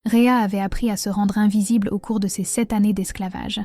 Rhea avait appris à se rendre invisible au cours de ses 7 années d'esclavage.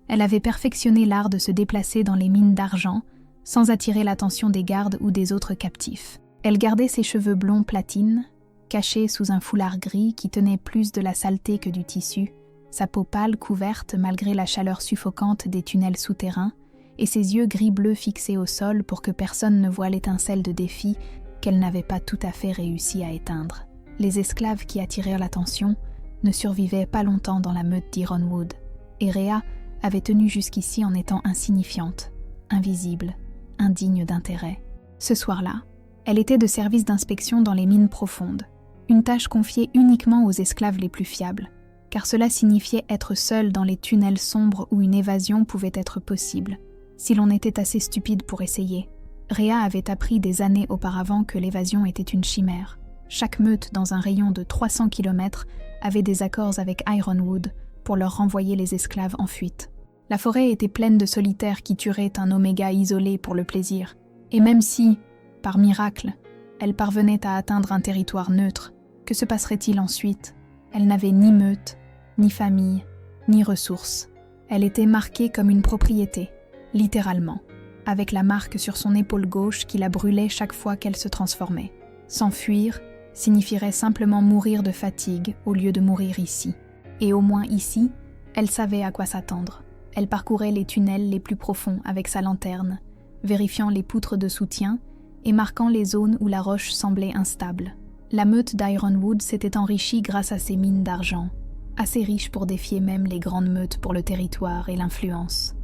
Elle avait perfectionné l'art de se déplacer dans les mines d'argent, sans attirer l'attention des gardes ou des autres captifs. Elle gardait ses cheveux blonds platine, cachés sous un foulard gris qui tenait plus de la saleté que du tissu, sa peau pâle couverte malgré la chaleur suffocante des tunnels souterrains, et ses yeux gris-bleu fixés au sol pour que personne ne voie l'étincelle de défi qu'elle n'avait pas tout à fait réussi à éteindre. Les esclaves qui attirèrent l'attention ne survivaient pas longtemps dans la meute d'Ironwood, et Rhea avait tenu jusqu'ici en étant insignifiante, invisible, indigne d'intérêt. Ce soir-là, elle était de service d'inspection dans les mines profondes, une tâche confiée uniquement aux esclaves les plus fiables, car cela signifiait être seule dans les tunnels sombres où une évasion pouvait être possible, si l'on était assez stupide pour essayer. Rhea avait appris des années auparavant que l'évasion était une chimère. Chaque meute dans un rayon de 300 km avait des accords avec Ironwood pour leur renvoyer les esclaves en fuite. La forêt était pleine de solitaires qui tueraient un oméga isolé pour le plaisir, et même si, par miracle, elle parvenait à atteindre un territoire neutre, que se passerait-il ensuite? Elle n'avait ni meute, ni famille, ni ressources. Elle était marquée comme une propriété, littéralement, avec la marque sur son épaule gauche qui la brûlait chaque fois qu'elle se transformait. S'enfuir signifierait simplement mourir de fatigue au lieu de mourir ici. Et au moins ici, elle savait à quoi s'attendre. Elle parcourait les tunnels les plus profonds avec sa lanterne, vérifiant les poutres de soutien et marquant les zones où la roche semblait instable. La meute d'Ironwood s'était enrichie grâce à ses mines d'argent, assez riches pour défier même les grandes meutes pour le territoire et l'influence.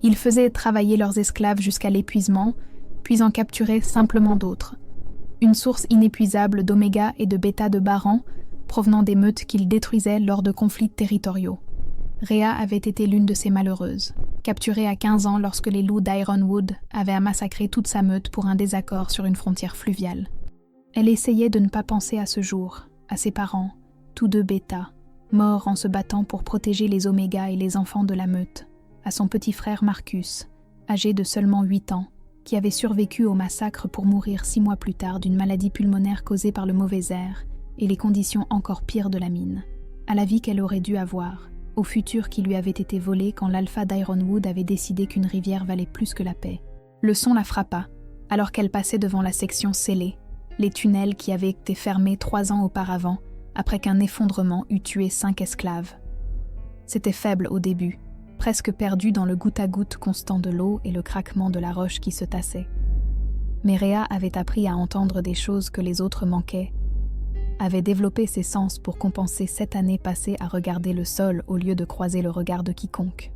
Ils faisaient travailler leurs esclaves jusqu'à l'épuisement, puis en capturaient simplement d'autres. Une source inépuisable d'oméga et de bêta de baran provenant des meutes qu'ils détruisaient lors de conflits territoriaux. Rhea avait été l'une de ces malheureuses, capturée à 15 ans lorsque les loups d'Ironwood avaient à massacrer toute sa meute pour un désaccord sur une frontière fluviale. Elle essayait de ne pas penser à ce jour, à ses parents, tous deux bêta, morts en se battant pour protéger les omégas et les enfants de la meute, à son petit frère Marcus, âgé de seulement 8 ans, qui avait survécu au massacre pour mourir 6 mois plus tard d'une maladie pulmonaire causée par le mauvais air et les conditions encore pires de la mine, à la vie qu'elle aurait dû avoir, au futur qui lui avait été volé quand l'alpha d'Ironwood avait décidé qu'une rivière valait plus que la paix. Le son la frappa, alors qu'elle passait devant la section scellée, les tunnels qui avaient été fermés 3 ans auparavant, après qu'un effondrement eût tué 5 esclaves. C'était faible au début, presque perdu dans le goutte-à-goutte constant de l'eau et le craquement de la roche qui se tassait. Mais Rhea avait appris à entendre des choses que les autres manquaient, avait développé ses sens pour compenser 7 années passées à regarder le sol au lieu de croiser le regard de quiconque.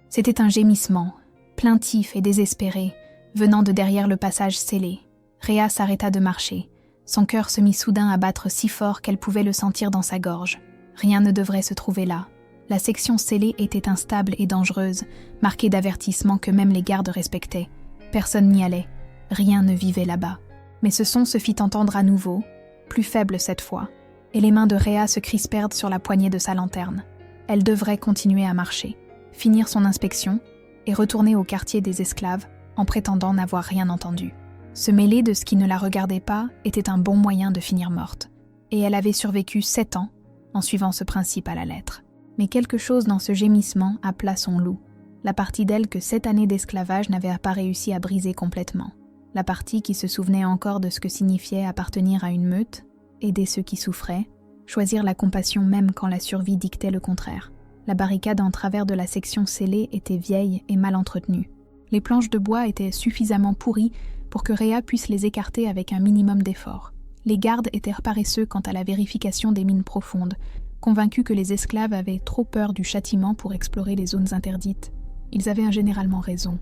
C'était un gémissement, plaintif et désespéré, venant de derrière le passage scellé. Rhea s'arrêta de marcher. Son cœur se mit soudain à battre si fort qu'elle pouvait le sentir dans sa gorge. Rien ne devrait se trouver là. La section scellée était instable et dangereuse, marquée d'avertissements que même les gardes respectaient. Personne n'y allait. Rien ne vivait là-bas. Mais ce son se fit entendre à nouveau, plus faible cette fois, et les mains de Rhea se crispèrent sur la poignée de sa lanterne. Elle devrait continuer à marcher, finir son inspection et retourner au quartier des esclaves en prétendant n'avoir rien entendu. Se mêler de ce qui ne la regardait pas était un bon moyen de finir morte, et elle avait survécu 7 ans en suivant ce principe à la lettre. Mais quelque chose dans ce gémissement appela son loup, la partie d'elle que 7 années d'esclavage n'avait pas réussi à briser complètement. La partie qui se souvenait encore de ce que signifiait appartenir à une meute, aider ceux qui souffraient, choisir la compassion même quand la survie dictait le contraire. La barricade en travers de la section scellée était vieille et mal entretenue. Les planches de bois étaient suffisamment pourries pour que Rhea puisse les écarter avec un minimum d'effort. Les gardes étaient paresseux quant à la vérification des mines profondes, convaincus que les esclaves avaient trop peur du châtiment pour explorer les zones interdites. Ils avaient généralement raison.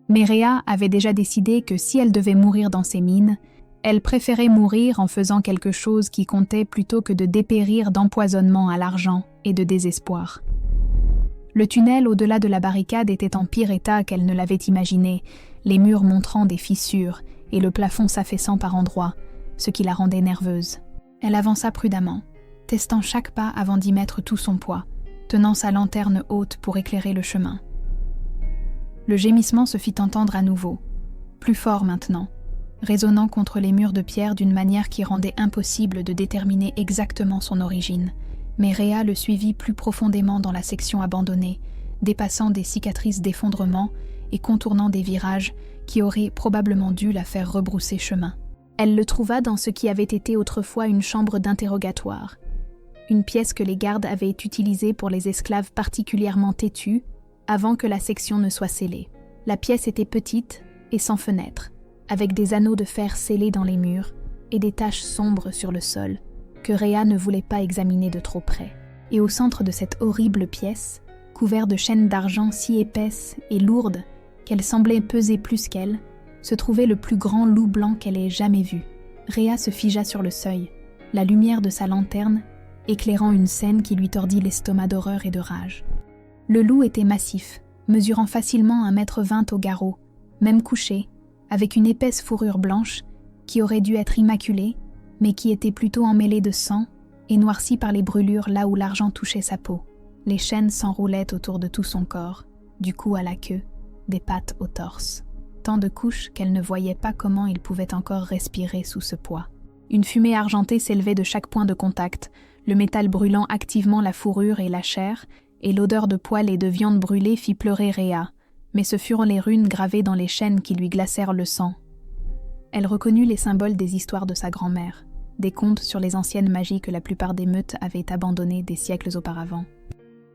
Mais Rhea avait déjà décidé que si elle devait mourir dans ces mines, elle préférait mourir en faisant quelque chose qui comptait plutôt que de dépérir d'empoisonnement à l'argent et de désespoir. Le tunnel au-delà de la barricade était en pire état qu'elle ne l'avait imaginé, les murs montrant des fissures et le plafond s'affaissant par endroits, ce qui la rendait nerveuse. Elle avança prudemment, testant chaque pas avant d'y mettre tout son poids, tenant sa lanterne haute pour éclairer le chemin. Le gémissement se fit entendre à nouveau, plus fort maintenant, résonnant contre les murs de pierre d'une manière qui rendait impossible de déterminer exactement son origine, Mais Rhea le suivit plus profondément dans la section abandonnée, dépassant des cicatrices d'effondrement et contournant des virages qui auraient probablement dû la faire rebrousser chemin. Elle le trouva dans ce qui avait été autrefois une chambre d'interrogatoire, une pièce que les gardes avaient utilisée pour les esclaves particulièrement têtus avant que la section ne soit scellée. La pièce était petite et sans fenêtre, avec des anneaux de fer scellés dans les murs et des taches sombres sur le sol, que Rhea ne voulait pas examiner de trop près. Et au centre de cette horrible pièce, couvert de chaînes d'argent si épaisses et lourdes qu'elles semblaient peser plus qu'elle, se trouvait le plus grand loup blanc qu'elle ait jamais vu. Rhea se figea sur le seuil, la lumière de sa lanterne éclairant une scène qui lui tordit l'estomac d'horreur et de rage. Le loup était massif, mesurant facilement 1,20 m au garrot, même couché, avec une épaisse fourrure blanche qui aurait dû être immaculée, mais qui était plutôt emmêlée de sang et noircie par les brûlures là où l'argent touchait sa peau. Les chaînes s'enroulaient autour de tout son corps, du cou à la queue, des pattes au torse. Tant de couches qu'elle ne voyait pas comment il pouvait encore respirer sous ce poids. Une fumée argentée s'élevait de chaque point de contact, le métal brûlant activement la fourrure et la chair, et l'odeur de poils et de viande brûlée fit pleurer Rhea, mais ce furent les runes gravées dans les chaînes qui lui glacèrent le sang. Elle reconnut les symboles des histoires de sa grand-mère, des contes sur les anciennes magies que la plupart des meutes avaient abandonnées des siècles auparavant.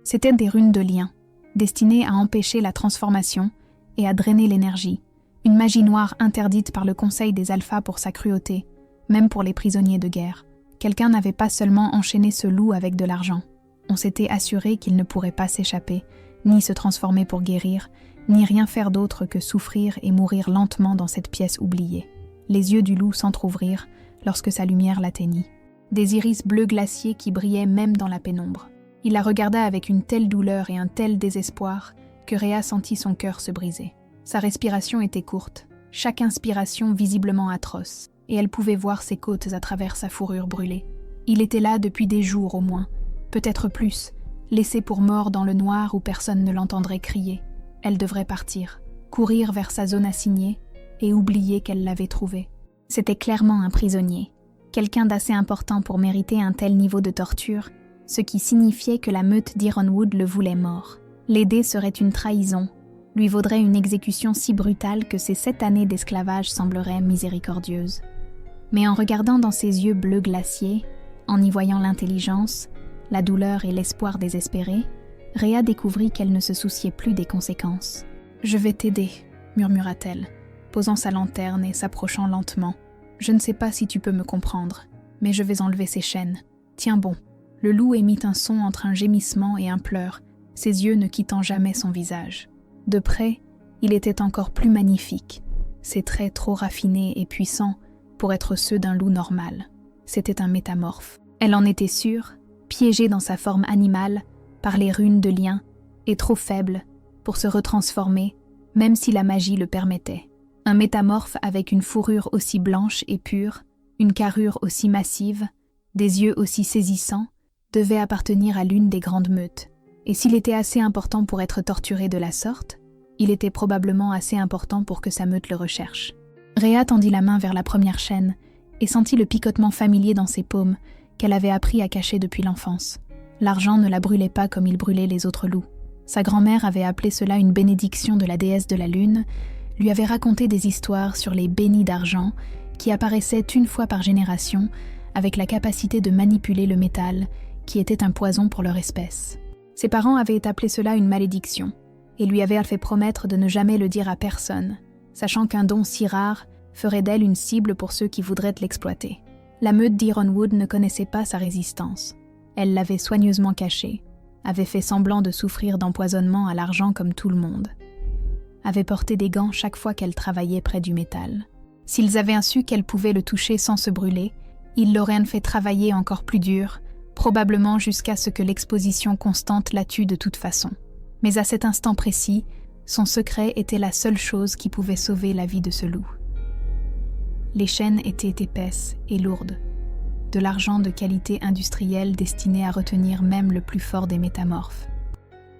C'étaient des runes de lien, destinées à empêcher la transformation et à drainer l'énergie, une magie noire interdite par le Conseil des Alphas pour sa cruauté, même pour les prisonniers de guerre. Quelqu'un n'avait pas seulement enchaîné ce loup avec de l'argent. On s'était assuré qu'il ne pourrait pas s'échapper, ni se transformer pour guérir, ni rien faire d'autre que souffrir et mourir lentement dans cette pièce oubliée. Les yeux du loup s'entr'ouvrirent lorsque sa lumière l'atteignit. Des iris bleus glaciers qui brillaient même dans la pénombre. Il la regarda avec une telle douleur et un tel désespoir que Rhea sentit son cœur se briser. Sa respiration était courte, chaque inspiration visiblement atroce, et elle pouvait voir ses côtes à travers sa fourrure brûlée. Il était là depuis des jours au moins, peut-être plus, laissé pour mort dans le noir où personne ne l'entendrait crier. Elle devrait partir, courir vers sa zone assignée et oublier qu'elle l'avait trouvé. C'était clairement un prisonnier, quelqu'un d'assez important pour mériter un tel niveau de torture, ce qui signifiait que la meute d'Ironwood le voulait mort. L'aider serait une trahison, lui vaudrait une exécution si brutale que ses 7 années d'esclavage sembleraient miséricordieuses. Mais en regardant dans ses yeux bleus glaciers, en y voyant l'intelligence, la douleur et l'espoir désespéré, Rhea découvrit qu'elle ne se souciait plus des conséquences. « Je vais t'aider », murmura-t-elle, posant sa lanterne et s'approchant lentement. « Je ne sais pas si tu peux me comprendre, mais je vais enlever ces chaînes. Tiens bon. » Le loup émit un son entre un gémissement et un pleur, ses yeux ne quittant jamais son visage. De près, il était encore plus magnifique, ses traits trop raffinés et puissants pour être ceux d'un loup normal. C'était un métamorphe. Elle en était sûre, piégée dans sa forme animale par les runes de lien, et trop faible pour se retransformer, même si la magie le permettait. Un métamorphe avec une fourrure aussi blanche et pure, une carrure aussi massive, des yeux aussi saisissants, devait appartenir à l'une des grandes meutes. Et s'il était assez important pour être torturé de la sorte, il était probablement assez important pour que sa meute le recherche. Rhea tendit la main vers la première chaîne et sentit le picotement familier dans ses paumes qu'elle avait appris à cacher depuis l'enfance. L'argent ne la brûlait pas comme il brûlait les autres loups. Sa grand-mère avait appelé cela une bénédiction de la déesse de la lune, lui avait raconté des histoires sur les bénis d'argent qui apparaissaient une fois par génération avec la capacité de manipuler le métal qui était un poison pour leur espèce. Ses parents avaient appelé cela une malédiction et lui avaient fait promettre de ne jamais le dire à personne, sachant qu'un don si rare ferait d'elle une cible pour ceux qui voudraient l'exploiter. La meute d'Ironwood ne connaissait pas sa résistance. Elle l'avait soigneusement cachée, avait fait semblant de souffrir d'empoisonnement à l'argent comme tout le monde, avait porté des gants chaque fois qu'elle travaillait près du métal. S'ils avaient su qu'elle pouvait le toucher sans se brûler, ils l'auraient fait travailler encore plus dur, probablement jusqu'à ce que l'exposition constante la tue de toute façon. Mais à cet instant précis, son secret était la seule chose qui pouvait sauver la vie de ce loup. Les chaînes étaient épaisses et lourdes, de l'argent de qualité industrielle destiné à retenir même le plus fort des métamorphes.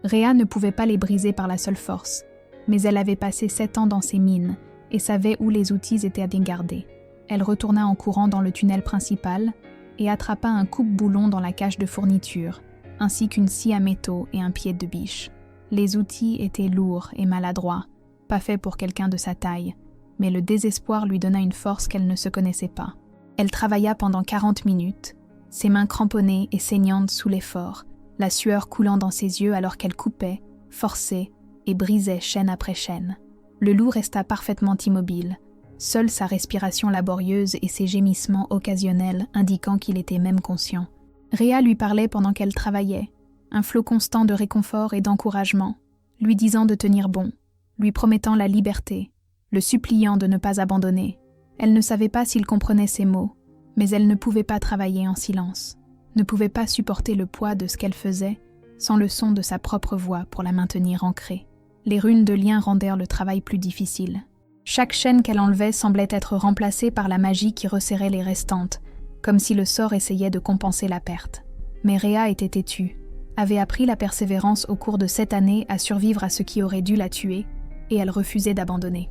Rhea ne pouvait pas les briser par la seule force, mais elle avait passé 7 ans dans ces mines et savait où les outils étaient à garder. Elle retourna en courant dans le tunnel principal, et attrapa un coupe-boulon dans la cage de fourniture, ainsi qu'une scie à métaux et un pied de biche. Les outils étaient lourds et maladroits, pas faits pour quelqu'un de sa taille, mais le désespoir lui donna une force qu'elle ne se connaissait pas. Elle travailla pendant 40 minutes, ses mains cramponnées et saignantes sous l'effort, la sueur coulant dans ses yeux alors qu'elle coupait, forçait et brisait chaîne après chaîne. Le loup resta parfaitement immobile, seule sa respiration laborieuse et ses gémissements occasionnels indiquant qu'il était même conscient. Rhea lui parlait pendant qu'elle travaillait, un flot constant de réconfort et d'encouragement, lui disant de tenir bon, lui promettant la liberté, le suppliant de ne pas abandonner. Elle ne savait pas s'il comprenait ses mots, mais elle ne pouvait pas travailler en silence, ne pouvait pas supporter le poids de ce qu'elle faisait sans le son de sa propre voix pour la maintenir ancrée. Les runes de lien rendèrent le travail plus difficile. Chaque chaîne qu'elle enlevait semblait être remplacée par la magie qui resserrait les restantes, comme si le sort essayait de compenser la perte. Mais Rhea était têtue, avait appris la persévérance au cours de 7 années à survivre à ce qui aurait dû la tuer, et elle refusait d'abandonner.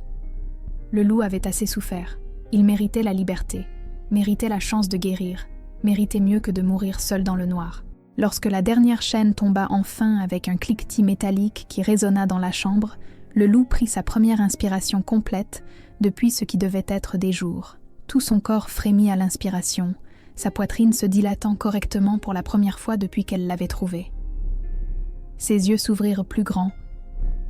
Le loup avait assez souffert. Il méritait la liberté, méritait la chance de guérir, méritait mieux que de mourir seul dans le noir. Lorsque la dernière chaîne tomba enfin avec un cliquetis métallique qui résonna dans la chambre, le loup prit sa première inspiration complète depuis ce qui devait être des jours. Tout son corps frémit à l'inspiration, sa poitrine se dilatant correctement pour la première fois depuis qu'elle l'avait trouvée. Ses yeux s'ouvrirent plus grands,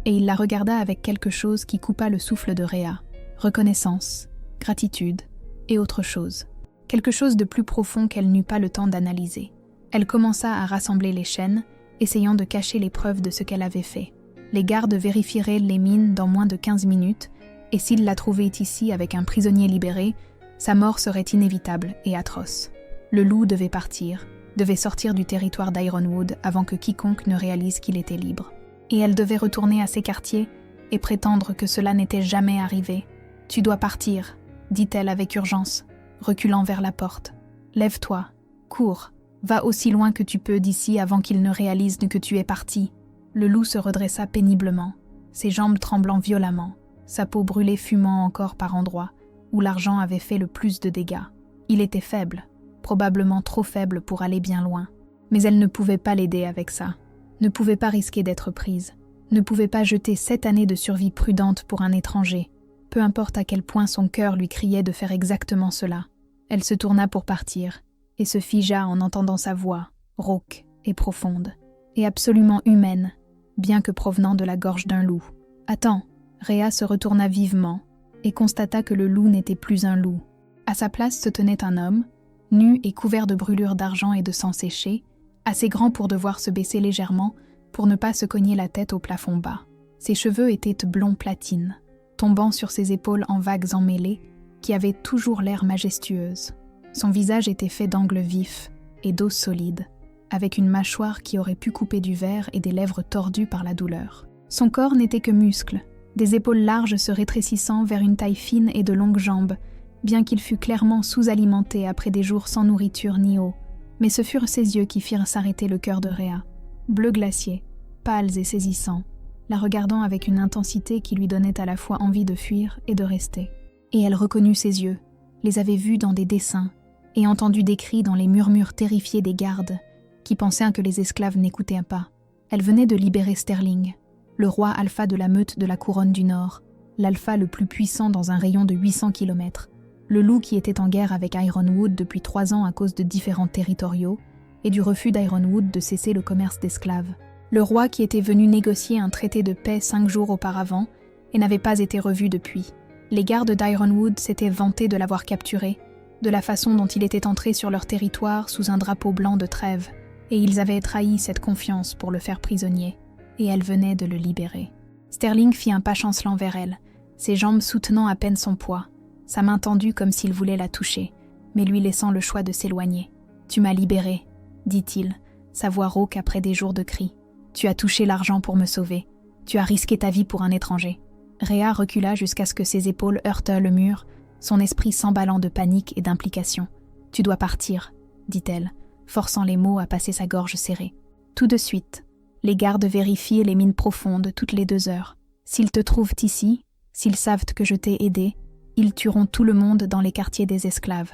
et il la regarda avec quelque chose qui coupa le souffle de Rhea. Reconnaissance, gratitude et autre chose. Quelque chose de plus profond qu'elle n'eut pas le temps d'analyser. Elle commença à rassembler les chaînes, essayant de cacher les preuves de ce qu'elle avait fait. Les gardes vérifieraient les mines dans moins de 15 minutes, et s'ils la trouvaient ici avec un prisonnier libéré, sa mort serait inévitable et atroce. Le loup devait partir, devait sortir du territoire d'Ironwood avant que quiconque ne réalise qu'il était libre. Et elle devait retourner à ses quartiers et prétendre que cela n'était jamais arrivé. « Tu dois partir », dit-elle avec urgence, reculant vers la porte. « Lève-toi, cours, va aussi loin que tu peux d'ici avant qu'il ne réalise que tu es parti. » Le loup se redressa péniblement, ses jambes tremblant violemment, sa peau brûlée fumant encore par endroits, où l'argent avait fait le plus de dégâts. Il était faible, probablement trop faible pour aller bien loin, mais elle ne pouvait pas l'aider avec ça, ne pouvait pas risquer d'être prise, ne pouvait pas jeter 7 années de survie prudente pour un étranger, peu importe à quel point son cœur lui criait de faire exactement cela. Elle se tourna pour partir, et se figea en entendant sa voix, rauque et profonde, et absolument humaine, bien que provenant de la gorge d'un loup. « Attends !» Rhea se retourna vivement, et constata que le loup n'était plus un loup. À sa place se tenait un homme, nu et couvert de brûlures d'argent et de sang séché, assez grand pour devoir se baisser légèrement, pour ne pas se cogner la tête au plafond bas. Ses cheveux étaient blond platine, tombant sur ses épaules en vagues emmêlées, qui avaient toujours l'air majestueuses. Son visage était fait d'angles vifs et d'os solides, avec une mâchoire qui aurait pu couper du verre et des lèvres tordues par la douleur. Son corps n'était que muscles, des épaules larges se rétrécissant vers une taille fine et de longues jambes, bien qu'il fût clairement sous-alimenté après des jours sans nourriture ni eau. Mais ce furent ses yeux qui firent s'arrêter le cœur de Rhea, bleu glacier, pâles et saisissants, la regardant avec une intensité qui lui donnait à la fois envie de fuir et de rester. Et elle reconnut ses yeux, les avait vus dans des dessins, et entendu des cris dans les murmures terrifiés des gardes, qui pensaient que les esclaves n'écoutaient pas. Elle venait de libérer Sterling, le roi alpha de la meute de la couronne du Nord, l'alpha le plus puissant dans un rayon de 800 km, le loup qui était en guerre avec Ironwood depuis 3 ans à cause de différends territoriaux, et du refus d'Ironwood de cesser le commerce d'esclaves. Le roi qui était venu négocier un traité de paix 5 jours auparavant, et n'avait pas été revu depuis. Les gardes d'Ironwood s'étaient vantés de l'avoir capturé, de la façon dont il était entré sur leur territoire sous un drapeau blanc de trêve, et ils avaient trahi cette confiance pour le faire prisonnier, et elle venait de le libérer. Sterling fit un pas chancelant vers elle, ses jambes soutenant à peine son poids, sa main tendue comme s'il voulait la toucher, mais lui laissant le choix de s'éloigner. « Tu m'as libérée, » dit-il, sa voix rauque après des jours de cris. « Tu as touché l'argent pour me sauver. Tu as risqué ta vie pour un étranger. » Rhea recula jusqu'à ce que ses épaules heurtèrent le mur, son esprit s'emballant de panique et d'implication. « Tu dois partir, » dit-elle, forçant les mots à passer sa gorge serrée. Tout de suite, les gardes vérifient les mines profondes toutes les 2 heures. S'ils te trouvent ici, s'ils savent que je t'ai aidé, ils tueront tout le monde dans les quartiers des esclaves.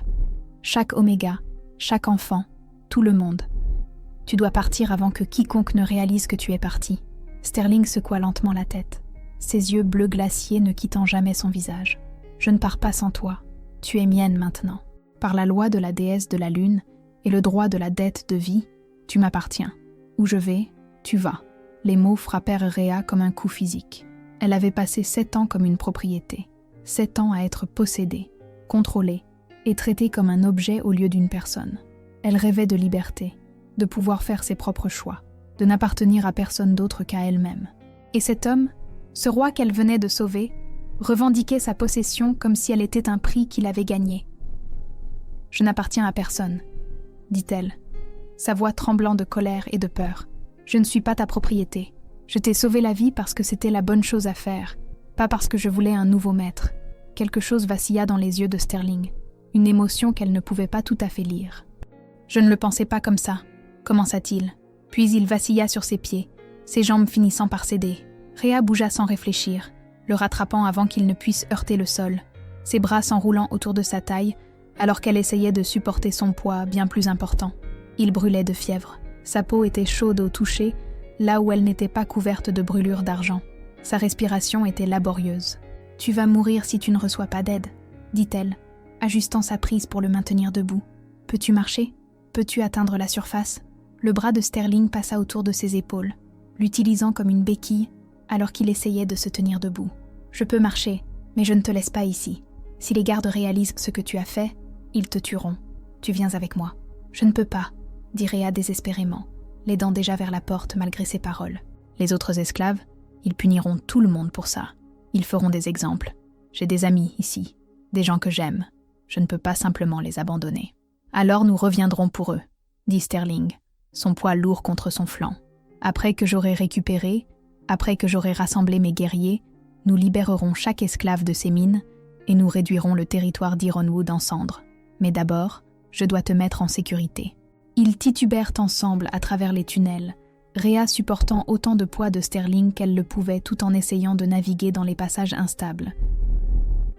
Chaque Oméga, chaque enfant, tout le monde. Tu dois partir avant que quiconque ne réalise que tu es parti. Sterling secoua lentement la tête, ses yeux bleus glaciers ne quittant jamais son visage. Je ne pars pas sans toi. Tu es mienne maintenant. Par la loi de la déesse de la lune et le droit de la dette de vie, tu m'appartiens. Où je vais, tu vas. Les mots frappèrent Rhea comme un coup physique. Elle avait passé 7 ans comme une propriété. 7 ans à être possédée, contrôlée et traitée comme un objet au lieu d'une personne. Elle rêvait de liberté, de pouvoir faire ses propres choix, de n'appartenir à personne d'autre qu'à elle-même. Et cet homme, ce roi qu'elle venait de sauver, revendiquait sa possession comme si elle était un prix qu'il avait gagné. « Je n'appartiens à personne », dit-elle, sa voix tremblant de colère et de peur. « Je ne suis pas ta propriété. Je t'ai sauvé la vie parce que c'était la bonne chose à faire, pas parce que je voulais un nouveau maître. » Quelque chose vacilla dans les yeux de Sterling, une émotion qu'elle ne pouvait pas tout à fait lire. « Je ne le pensais pas comme ça », commença-t-il. Puis il vacilla sur ses pieds, ses jambes finissant par céder. Rhea bougea sans réfléchir, le rattrapant avant qu'il ne puisse heurter le sol, ses bras s'enroulant autour de sa taille, alors qu'elle essayait de supporter son poids bien plus important. Il brûlait de fièvre. Sa peau était chaude au toucher, là où elle n'était pas couverte de brûlures d'argent. Sa respiration était laborieuse. « Tu vas mourir si tu ne reçois pas d'aide, » dit-elle, ajustant sa prise pour le maintenir debout. « Peux-tu marcher ? Peux-tu atteindre la surface ?» Le bras de Sterling passa autour de ses épaules, l'utilisant comme une béquille, alors qu'il essayait de se tenir debout. « Je peux marcher, mais je ne te laisse pas ici. Si les gardes réalisent ce que tu as fait, ils te tueront. Tu viens avec moi. »« Je ne peux pas, » dit Rhea désespérément, les dents déjà vers la porte malgré ses paroles. « Les autres esclaves, ils puniront tout le monde pour ça. Ils feront des exemples. J'ai des amis ici, des gens que j'aime. Je ne peux pas simplement les abandonner. »« Alors nous reviendrons pour eux, » dit Sterling, son poids lourd contre son flanc. « Après que j'aurai récupéré, après que j'aurai rassemblé mes guerriers, nous libérerons chaque esclave de ses mines et nous réduirons le territoire d'Ironwood en cendres. Mais d'abord, je dois te mettre en sécurité. » Ils titubèrent ensemble à travers les tunnels, Rhea supportant autant de poids de Sterling qu'elle le pouvait tout en essayant de naviguer dans les passages instables.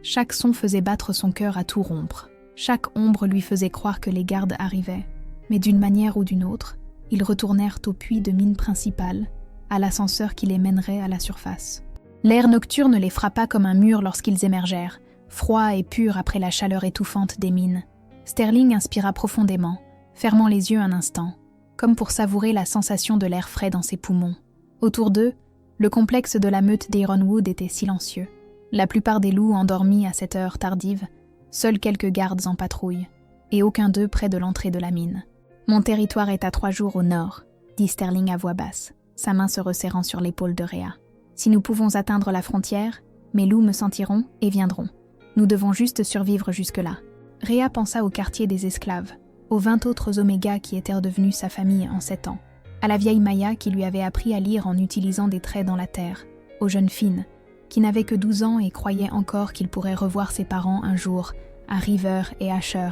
Chaque son faisait battre son cœur à tout rompre. Chaque ombre lui faisait croire que les gardes arrivaient. Mais d'une manière ou d'une autre, ils retournèrent au puits de mine principal, à l'ascenseur qui les mènerait à la surface. L'air nocturne les frappa comme un mur lorsqu'ils émergèrent, froid et pur après la chaleur étouffante des mines. Sterling inspira profondément, fermant les yeux un instant, comme pour savourer la sensation de l'air frais dans ses poumons. Autour d'eux, le complexe de la meute d'Ironwood était silencieux. La plupart des loups endormis à cette heure tardive, seuls quelques gardes en patrouille, et aucun d'eux près de l'entrée de la mine. « Mon territoire est à 3 jours au nord, » dit Sterling à voix basse, sa main se resserrant sur l'épaule de Rhea. « Si nous pouvons atteindre la frontière, mes loups me sentiront et viendront. Nous devons juste survivre jusque-là. » Rhea pensa au quartier des esclaves, aux 20 autres Omégas qui étaient devenus sa famille en 7 ans, à la vieille Maya qui lui avait appris à lire en utilisant des traits dans la terre, aux jeunes Finn, qui n'avait que 12 ans et croyait encore qu'il pourrait revoir ses parents un jour, à River et Asher,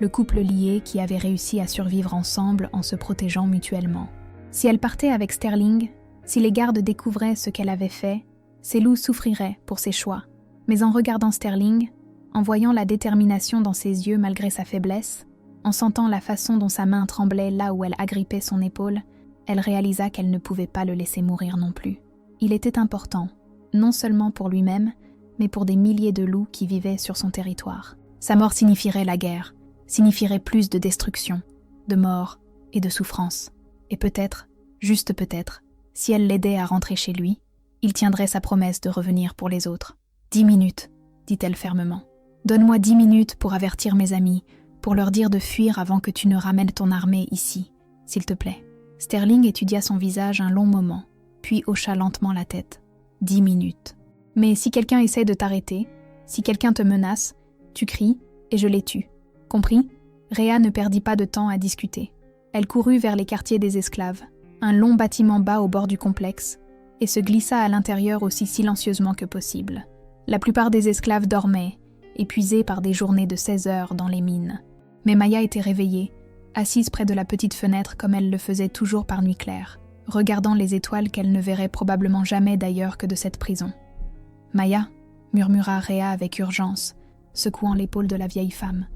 le couple lié qui avait réussi à survivre ensemble en se protégeant mutuellement. Si elle partait avec Sterling, si les gardes découvraient ce qu'elle avait fait, ses loups souffriraient pour ses choix. Mais en regardant Sterling, en voyant la détermination dans ses yeux malgré sa faiblesse, en sentant la façon dont sa main tremblait là où elle agrippait son épaule, elle réalisa qu'elle ne pouvait pas le laisser mourir non plus. Il était important, non seulement pour lui-même, mais pour des milliers de loups qui vivaient sur son territoire. Sa mort signifierait la guerre, signifierait plus de destruction, de mort et de souffrance. Et peut-être, juste peut-être, si elle l'aidait à rentrer chez lui, il tiendrait sa promesse de revenir pour les autres. « 10 minutes, dit-elle fermement. Donne-moi 10 minutes pour avertir mes amis, pour leur dire de fuir avant que tu ne ramènes ton armée ici, s'il te plaît. » Sterling étudia son visage un long moment, puis hocha lentement la tête. 10 minutes. Mais si quelqu'un essaie de t'arrêter, si quelqu'un te menace, tu cries et je les tue. Compris ? Rhea ne perdit pas de temps à discuter. Elle courut vers les quartiers des esclaves, un long bâtiment bas au bord du complexe, et se glissa à l'intérieur aussi silencieusement que possible. La plupart des esclaves dormaient, épuisés par des journées de 16 heures dans les mines. Mais Maya était réveillée, assise près de la petite fenêtre comme elle le faisait toujours par nuit claire, regardant les étoiles qu'elle ne verrait probablement jamais d'ailleurs que de cette prison. « Maya » murmura Rhea avec urgence, secouant l'épaule de la vieille femme.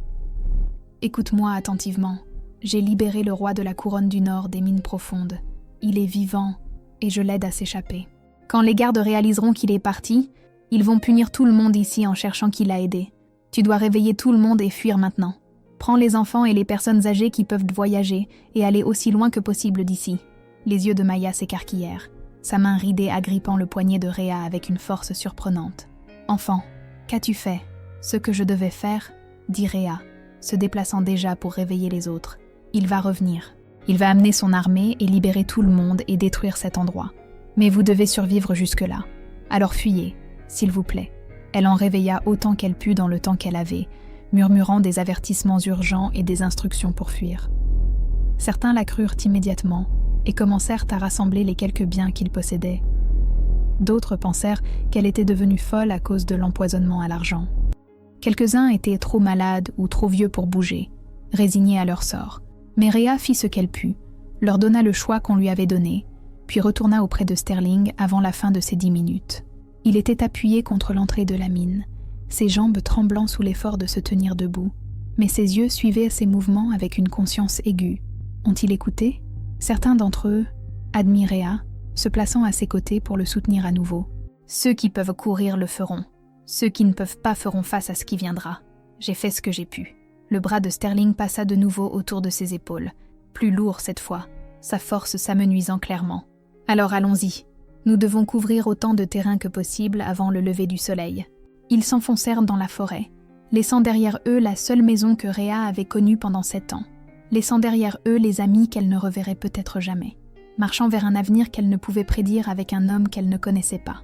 « Écoute-moi attentivement. J'ai libéré le roi de la couronne du Nord des mines profondes. Il est vivant et je l'aide à s'échapper. Quand les gardes réaliseront qu'il est parti, ils vont punir tout le monde ici en cherchant qui l'a aidé. Tu dois réveiller tout le monde et fuir maintenant. Prends les enfants et les personnes âgées qui peuvent voyager et aller aussi loin que possible d'ici. » Les yeux de Maya s'écarquillèrent, sa main ridée agrippant le poignet de Rhea avec une force surprenante. « Enfant, qu'as-tu fait ? » « Ce que je devais faire, » dit Rhea, se déplaçant déjà pour réveiller les autres. « Il va revenir. Il va amener son armée et libérer tout le monde et détruire cet endroit. Mais vous devez survivre jusque-là. Alors fuyez, s'il vous plaît. » Elle en réveilla autant qu'elle put dans le temps qu'elle avait, murmurant des avertissements urgents et des instructions pour fuir. Certains la crurent immédiatement et commencèrent à rassembler les quelques biens qu'ils possédaient. D'autres pensèrent qu'elle était devenue folle à cause de l'empoisonnement à l'argent. Quelques-uns étaient trop malades ou trop vieux pour bouger, résignés à leur sort. Mais Rhea fit ce qu'elle put, leur donna le choix qu'on lui avait donné, puis retourna auprès de Sterling avant la fin de ses 10 minutes. Il était appuyé contre l'entrée de la mine, ses jambes tremblant sous l'effort de se tenir debout, mais ses yeux suivaient ses mouvements avec une conscience aiguë. Ont-ils écouté ? Certains d'entre eux admiraient Rhea, se plaçant à ses côtés pour le soutenir à nouveau. Ceux qui peuvent courir le feront. Ceux qui ne peuvent pas feront face à ce qui viendra. J'ai fait ce que j'ai pu. Le bras de Sterling passa de nouveau autour de ses épaules, plus lourd cette fois, sa force s'amenuisant clairement. Alors allons-y. Nous devons couvrir autant de terrain que possible avant le lever du soleil. Ils s'enfoncèrent dans la forêt, laissant derrière eux la seule maison que Rhea avait connue pendant 7 ans, laissant derrière eux les amis qu'elle ne reverrait peut-être jamais, marchant vers un avenir qu'elle ne pouvait prédire avec un homme qu'elle ne connaissait pas.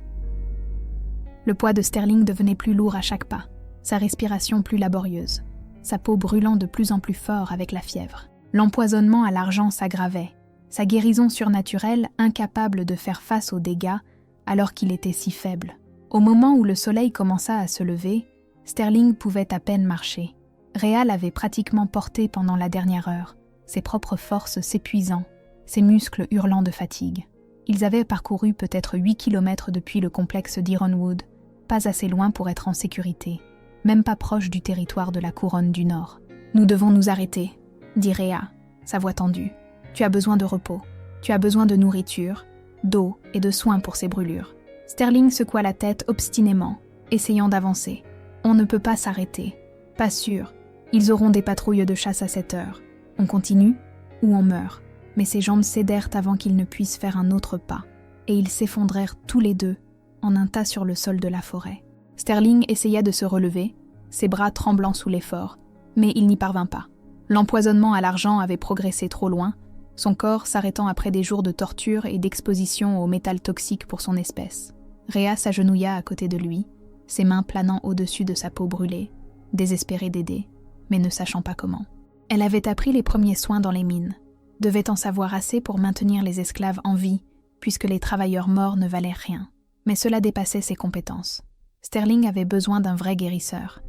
Le poids de Sterling devenait plus lourd à chaque pas, sa respiration plus laborieuse, sa peau brûlant de plus en plus fort avec la fièvre. L'empoisonnement à l'argent s'aggravait, sa guérison surnaturelle incapable de faire face aux dégâts alors qu'il était si faible. Au moment où le soleil commença à se lever, Sterling pouvait à peine marcher. Rhea l'avait pratiquement porté pendant la dernière heure, ses propres forces s'épuisant, ses muscles hurlant de fatigue. Ils avaient parcouru peut-être 8 kilomètres depuis le complexe d'Ironwood, pas assez loin pour être en sécurité, même pas proche du territoire de la couronne du Nord. « Nous devons nous arrêter, » dit Rhea, sa voix tendue. « Tu as besoin de repos, tu as besoin de nourriture, d'eau et de soins pour ces brûlures. » Sterling secoua la tête obstinément, essayant d'avancer. « On ne peut pas s'arrêter. Pas sûr. Ils auront des patrouilles de chasse à cette heure. On continue ou on meurt. » Mais ses jambes cédèrent avant qu'il ne puisse faire un autre pas, et ils s'effondrèrent tous les deux en un tas sur le sol de la forêt. Sterling essaya de se relever, ses bras tremblant sous l'effort, mais il n'y parvint pas. L'empoisonnement à l'argent avait progressé trop loin, son corps s'arrêtant après des jours de torture et d'exposition aux métals toxiques pour son espèce. Rhea s'agenouilla à côté de lui, ses mains planant au-dessus de sa peau brûlée, désespérée d'aider, mais ne sachant pas comment. Elle avait appris les premiers soins dans les mines, devait en savoir assez pour maintenir les esclaves en vie, puisque les travailleurs morts ne valaient rien. Mais cela dépassait ses compétences. Sterling avait besoin d'un vrai guérisseur,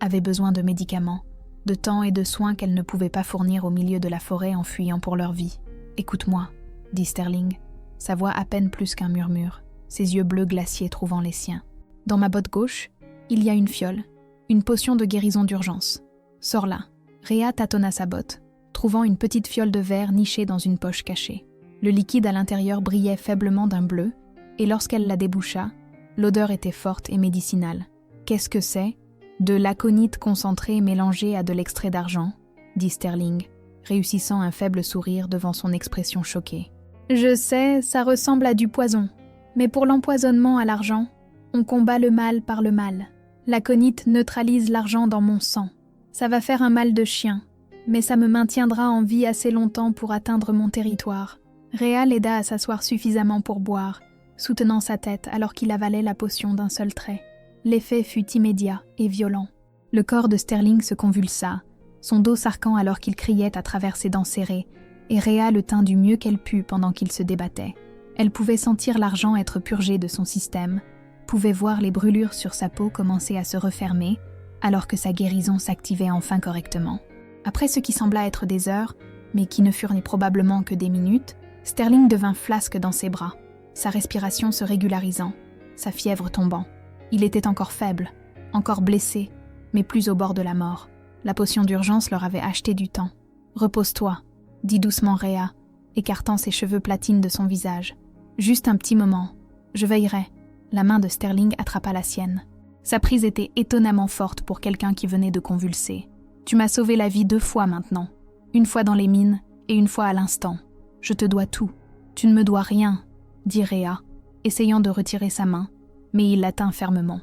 avait besoin de médicaments, de temps et de soins qu'elle ne pouvait pas fournir au milieu de la forêt en fuyant pour leur vie. « Écoute-moi, » dit Sterling, sa voix à peine plus qu'un murmure, ses yeux bleus glaciers trouvant les siens. « Dans ma botte gauche, il y a une fiole, une potion de guérison d'urgence. Sors-la. » Rhea tâtonna sa botte, trouvant une petite fiole de verre nichée dans une poche cachée. Le liquide à l'intérieur brillait faiblement d'un bleu, et lorsqu'elle la déboucha, l'odeur était forte et médicinale. « Qu'est-ce que c'est ? De l'aconite concentré mélangé à de l'extrait d'argent, » dit Sterling, réussissant un faible sourire devant son expression choquée. « Je sais, ça ressemble à du poison, mais pour l'empoisonnement à l'argent, on combat le mal par le mal. L'aconite neutralise l'argent dans mon sang. Ça va faire un mal de chien, mais ça me maintiendra en vie assez longtemps pour atteindre mon territoire. » Rhea l'aida à s'asseoir suffisamment pour boire, soutenant sa tête alors qu'il avalait la potion d'un seul trait. L'effet fut immédiat et violent. Le corps de Sterling se convulsa, son dos s'arquant alors qu'il criait à travers ses dents serrées, et Rhea le tint du mieux qu'elle put pendant qu'il se débattait. Elle pouvait sentir l'argent être purgé de son système, pouvait voir les brûlures sur sa peau commencer à se refermer, alors que sa guérison s'activait enfin correctement. Après ce qui sembla être des heures, mais qui ne furent probablement que des minutes, Sterling devint flasque dans ses bras, sa respiration se régularisant, sa fièvre tombant. Il était encore faible, encore blessé, mais plus au bord de la mort. La potion d'urgence leur avait acheté du temps. Repose-toi, dit doucement Rhea, écartant ses cheveux platines de son visage. Juste un petit moment. Je veillerai. La main de Sterling attrapa la sienne. Sa prise était étonnamment forte pour quelqu'un qui venait de convulser. Tu m'as sauvé la vie 2 fois maintenant. Une fois dans les mines et une fois à l'instant. Je te dois tout. Tu ne me dois rien, dit Rhea, essayant de retirer sa main, mais il la tint fermement.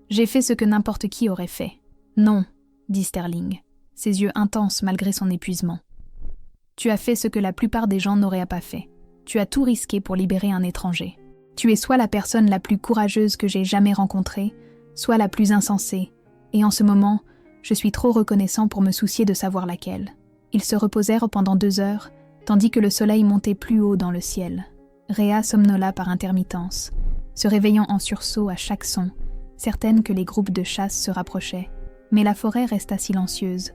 J'ai fait ce que n'importe qui aurait fait. Non, dit Sterling, ses yeux intenses malgré son épuisement. Tu as fait ce que la plupart des gens n'auraient pas fait. Tu as tout risqué pour libérer un étranger. Tu es soit la personne la plus courageuse que j'ai jamais rencontrée, soit la plus insensée, et en ce moment, je suis trop reconnaissant pour me soucier de savoir laquelle. Ils se reposèrent pendant 2 heures, tandis que le soleil montait plus haut dans le ciel. Rhea somnola par intermittence, se réveillant en sursaut à chaque son, certaine que les groupes de chasse se rapprochaient. Mais la forêt resta silencieuse,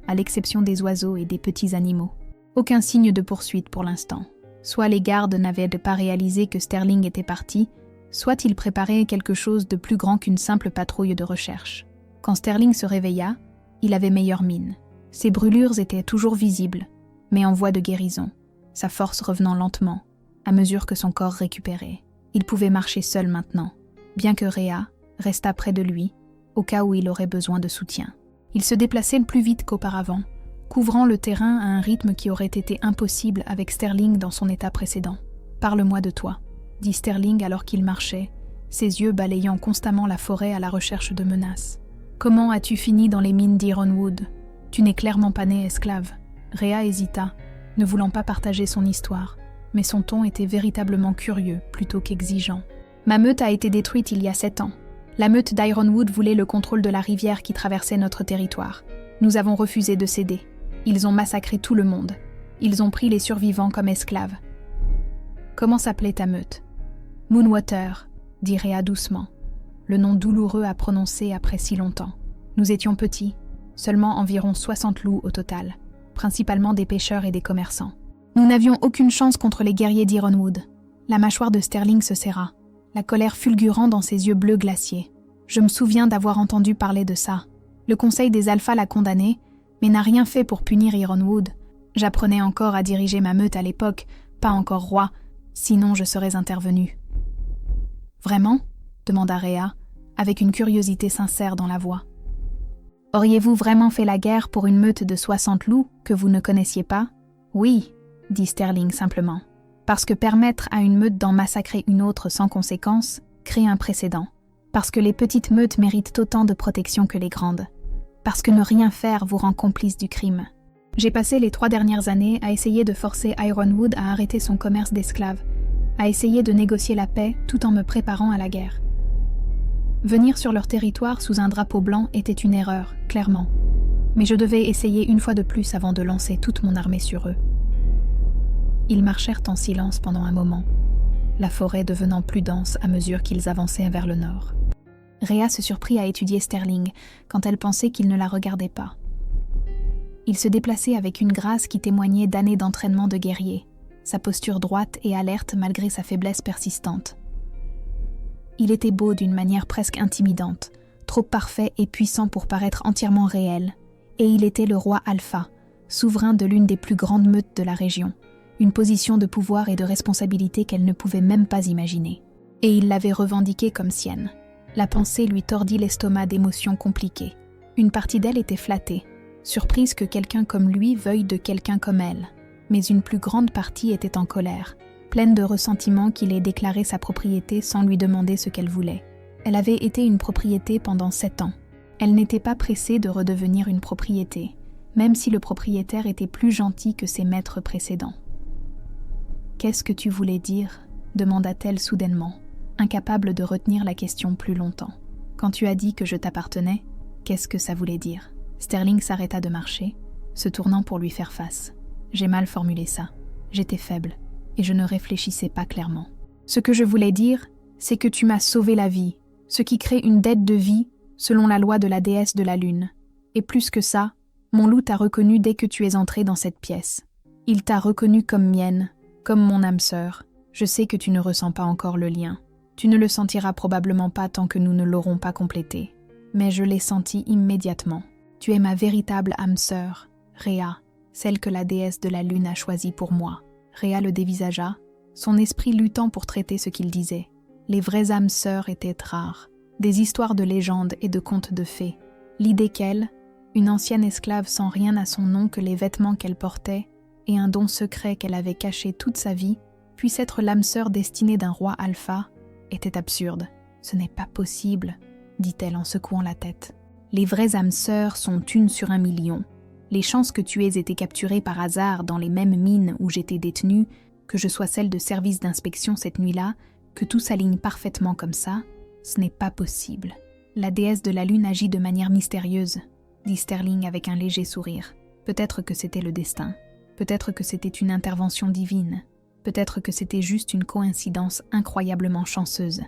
à l'exception des oiseaux et des petits animaux. Aucun signe de poursuite pour l'instant. Soit les gardes n'avaient pas réalisé que Sterling était parti, soit ils préparaient quelque chose de plus grand qu'une simple patrouille de recherche. Quand Sterling se réveilla, il avait meilleure mine. Ses brûlures étaient toujours visibles, mais en voie de guérison, sa force revenant lentement, à mesure que son corps récupérait. Il pouvait marcher seul maintenant, bien que Rhea restât près de lui, au cas où il aurait besoin de soutien. Il se déplaçait plus vite qu'auparavant, couvrant le terrain à un rythme qui aurait été impossible avec Sterling dans son état précédent. « Parle-moi de toi », dit Sterling alors qu'il marchait, ses yeux balayant constamment la forêt à la recherche de menaces. « Comment as-tu fini dans les mines d'Ironwood ? Tu n'es clairement pas né esclave. » Rhea hésita, ne voulant pas partager son histoire, mais son ton était véritablement curieux plutôt qu'exigeant. « Ma meute a été détruite il y a 7 ans. La meute d'Ironwood voulait le contrôle de la rivière qui traversait notre territoire. Nous avons refusé de céder. Ils ont massacré tout le monde. Ils ont pris les survivants comme esclaves. »« Comment s'appelait ta meute ?»« Moonwater, » dit Rhea doucement, le nom douloureux à prononcer après si longtemps. Nous étions petits, seulement environ 60 loups au total, principalement des pêcheurs et des commerçants. Nous n'avions aucune chance contre les guerriers d'Ironwood. La mâchoire de Sterling se serra, la colère fulgurant dans ses yeux bleus glaciers. Je me souviens d'avoir entendu parler de ça. Le conseil des alphas l'a condamné, mais n'a rien fait pour punir Ironwood. J'apprenais encore à diriger ma meute à l'époque, pas encore roi, sinon je serais intervenu. « Vraiment ?» demanda Rhea, avec une curiosité sincère dans la voix. « Auriez-vous vraiment fait la guerre pour une meute de 60 loups que vous ne connaissiez pas ? » ?»« Oui, » dit Sterling simplement. « Parce que permettre à une meute d'en massacrer une autre sans conséquence crée un précédent. Parce que les petites meutes méritent autant de protection que les grandes. Parce que ne rien faire vous rend complice du crime. J'ai passé les 3 dernières années à essayer de forcer Ironwood à arrêter son commerce d'esclaves, à essayer de négocier la paix tout en me préparant à la guerre. Venir sur leur territoire sous un drapeau blanc était une erreur, clairement. Mais je devais essayer une fois de plus avant de lancer toute mon armée sur eux. Ils marchèrent en silence pendant un moment, la forêt devenant plus dense à mesure qu'ils avançaient vers le nord. Rhea se surprit à étudier Sterling quand elle pensait qu'il ne la regardait pas. Il se déplaçait avec une grâce qui témoignait d'années d'entraînement de guerrier, sa posture droite et alerte malgré sa faiblesse persistante. Il était beau d'une manière presque intimidante, trop parfait et puissant pour paraître entièrement réel, et il était le roi Alpha, souverain de l'une des plus grandes meutes de la région, une position de pouvoir et de responsabilité qu'elle ne pouvait même pas imaginer. Et il l'avait revendiquée comme sienne. La pensée lui tordit l'estomac d'émotions compliquées. Une partie d'elle était flattée, surprise que quelqu'un comme lui veuille de quelqu'un comme elle. Mais une plus grande partie était en colère, pleine de ressentiment qu'il ait déclaré sa propriété sans lui demander ce qu'elle voulait. Elle avait été une propriété pendant 7 ans. Elle n'était pas pressée de redevenir une propriété, même si le propriétaire était plus gentil que ses maîtres précédents. « Qu'est-ce que tu voulais dire ?» demanda-t-elle soudainement, incapable de retenir la question plus longtemps. « Quand tu as dit que je t'appartenais, qu'est-ce que ça voulait dire ?» Sterling s'arrêta de marcher, se tournant pour lui faire face. « J'ai mal formulé ça. J'étais faible, et je ne réfléchissais pas clairement. Ce que je voulais dire, c'est que tu m'as sauvé la vie, ce qui crée une dette de vie, selon la loi de la déesse de la lune. Et plus que ça, mon loup t'a reconnu dès que tu es entré dans cette pièce. Il t'a reconnu comme mienne, comme mon âme sœur. Je sais que tu ne ressens pas encore le lien. Tu ne le sentiras probablement pas tant que nous ne l'aurons pas complété. Mais je l'ai senti immédiatement. Tu es ma véritable âme sœur, Rhea, celle que la déesse de la lune a choisie pour moi. Rhea le dévisagea, son esprit luttant pour traiter ce qu'il disait. Les vraies âmes sœurs étaient rares, des histoires de légendes et de contes de fées. L'idée qu'elle, une ancienne esclave sans rien à son nom que les vêtements qu'elle portait et un don secret qu'elle avait caché toute sa vie, puisse être l'âme sœur destinée d'un roi alpha, était absurde. « Ce n'est pas possible », dit-elle en secouant la tête. « Les vraies âmes sœurs sont 1 sur 1 million. Les chances que tu aies été capturée par hasard dans les mêmes mines où j'étais détenue, que je sois celle de service d'inspection cette nuit-là, que tout s'aligne parfaitement comme ça, ce n'est pas possible. La déesse de la lune agit de manière mystérieuse, dit Sterling avec un léger sourire. Peut-être que c'était le destin. Peut-être que c'était une intervention divine. Peut-être que c'était juste une coïncidence incroyablement chanceuse.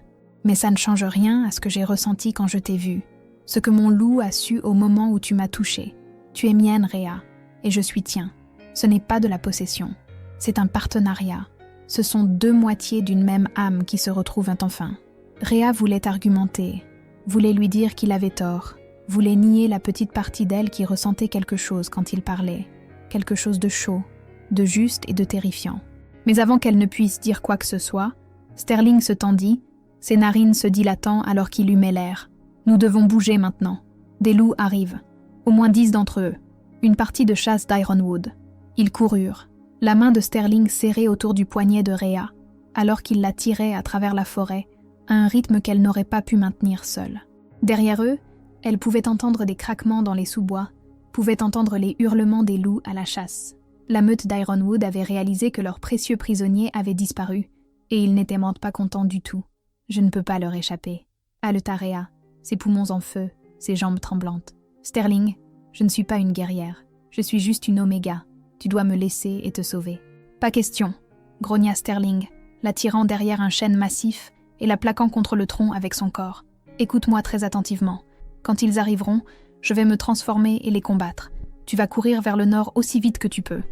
Mais ça ne change rien à ce que j'ai ressenti quand je t'ai vue. Ce que mon loup a su au moment où tu m'as touchée. Tu es mienne, Rhea, et je suis tien. Ce n'est pas de la possession. C'est un partenariat. Ce sont 2 moitiés d'une même âme qui se retrouvent enfin. Rhea voulait argumenter, voulait lui dire qu'il avait tort, voulait nier la petite partie d'elle qui ressentait quelque chose quand il parlait, quelque chose de chaud, de juste et de terrifiant. Mais avant qu'elle ne puisse dire quoi que ce soit, Sterling se tendit, ses narines se dilatant alors qu'il humait l'air. « Nous devons bouger maintenant. Des loups arrivent. Au moins 10 d'entre eux. Une partie de chasse d'Ironwood. » Ils coururent, la main de Sterling serrée autour du poignet de Rhea, alors qu'il la tirait à travers la forêt, à un rythme qu'elle n'aurait pas pu maintenir seule. Derrière eux, elle pouvait entendre des craquements dans les sous-bois, pouvait entendre les hurlements des loups à la chasse. La meute d'Ironwood avait réalisé que leur précieux prisonnier avait disparu, et ils n'étaient pas contents du tout. « Je ne peux pas leur échapper. » haleta Rhea, ses poumons en feu, ses jambes tremblantes. « Sterling, je ne suis pas une guerrière. Je suis juste une Oméga. Tu dois me laisser et te sauver. »« Pas question !» grogna Sterling, la tirant derrière un chêne massif et la plaquant contre le tronc avec son corps. « Écoute-moi très attentivement. Quand ils arriveront, je vais me transformer et les combattre. Tu vas courir vers le nord aussi vite que tu peux.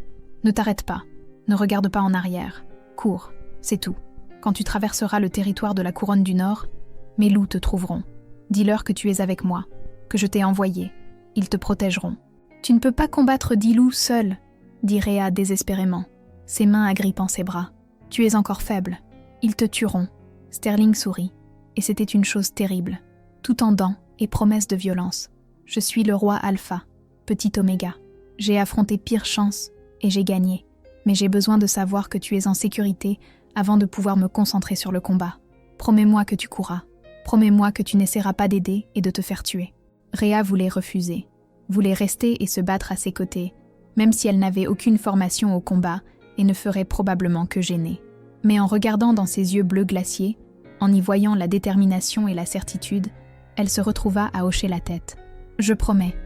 Ne t'arrête pas. Ne regarde pas en arrière. Cours, c'est tout. Quand tu traverseras le territoire de la couronne du Nord, mes loups te trouveront. Dis-leur que tu es avec moi, que je t'ai envoyé. Ils te protégeront. »« Tu ne peux pas combattre 10 loups seul, » dit Rhea désespérément, ses mains agrippant ses bras. « Tu es encore faible. Ils te tueront. » Sterling sourit, et c'était une chose terrible, tout en dents et promesses de violence. « Je suis le roi Alpha, petit Oméga. J'ai affronté pire chance et j'ai gagné. Mais j'ai besoin de savoir que tu es en sécurité avant de pouvoir me concentrer sur le combat. Promets-moi que tu courras. Promets-moi que tu n'essaieras pas d'aider et de te faire tuer. » Rhea voulait refuser, voulait rester et se battre à ses côtés, même si elle n'avait aucune formation au combat et ne ferait probablement que gêner. Mais en regardant dans ses yeux bleus glaciers, en y voyant la détermination et la certitude, elle se retrouva à hocher la tête. « Je promets.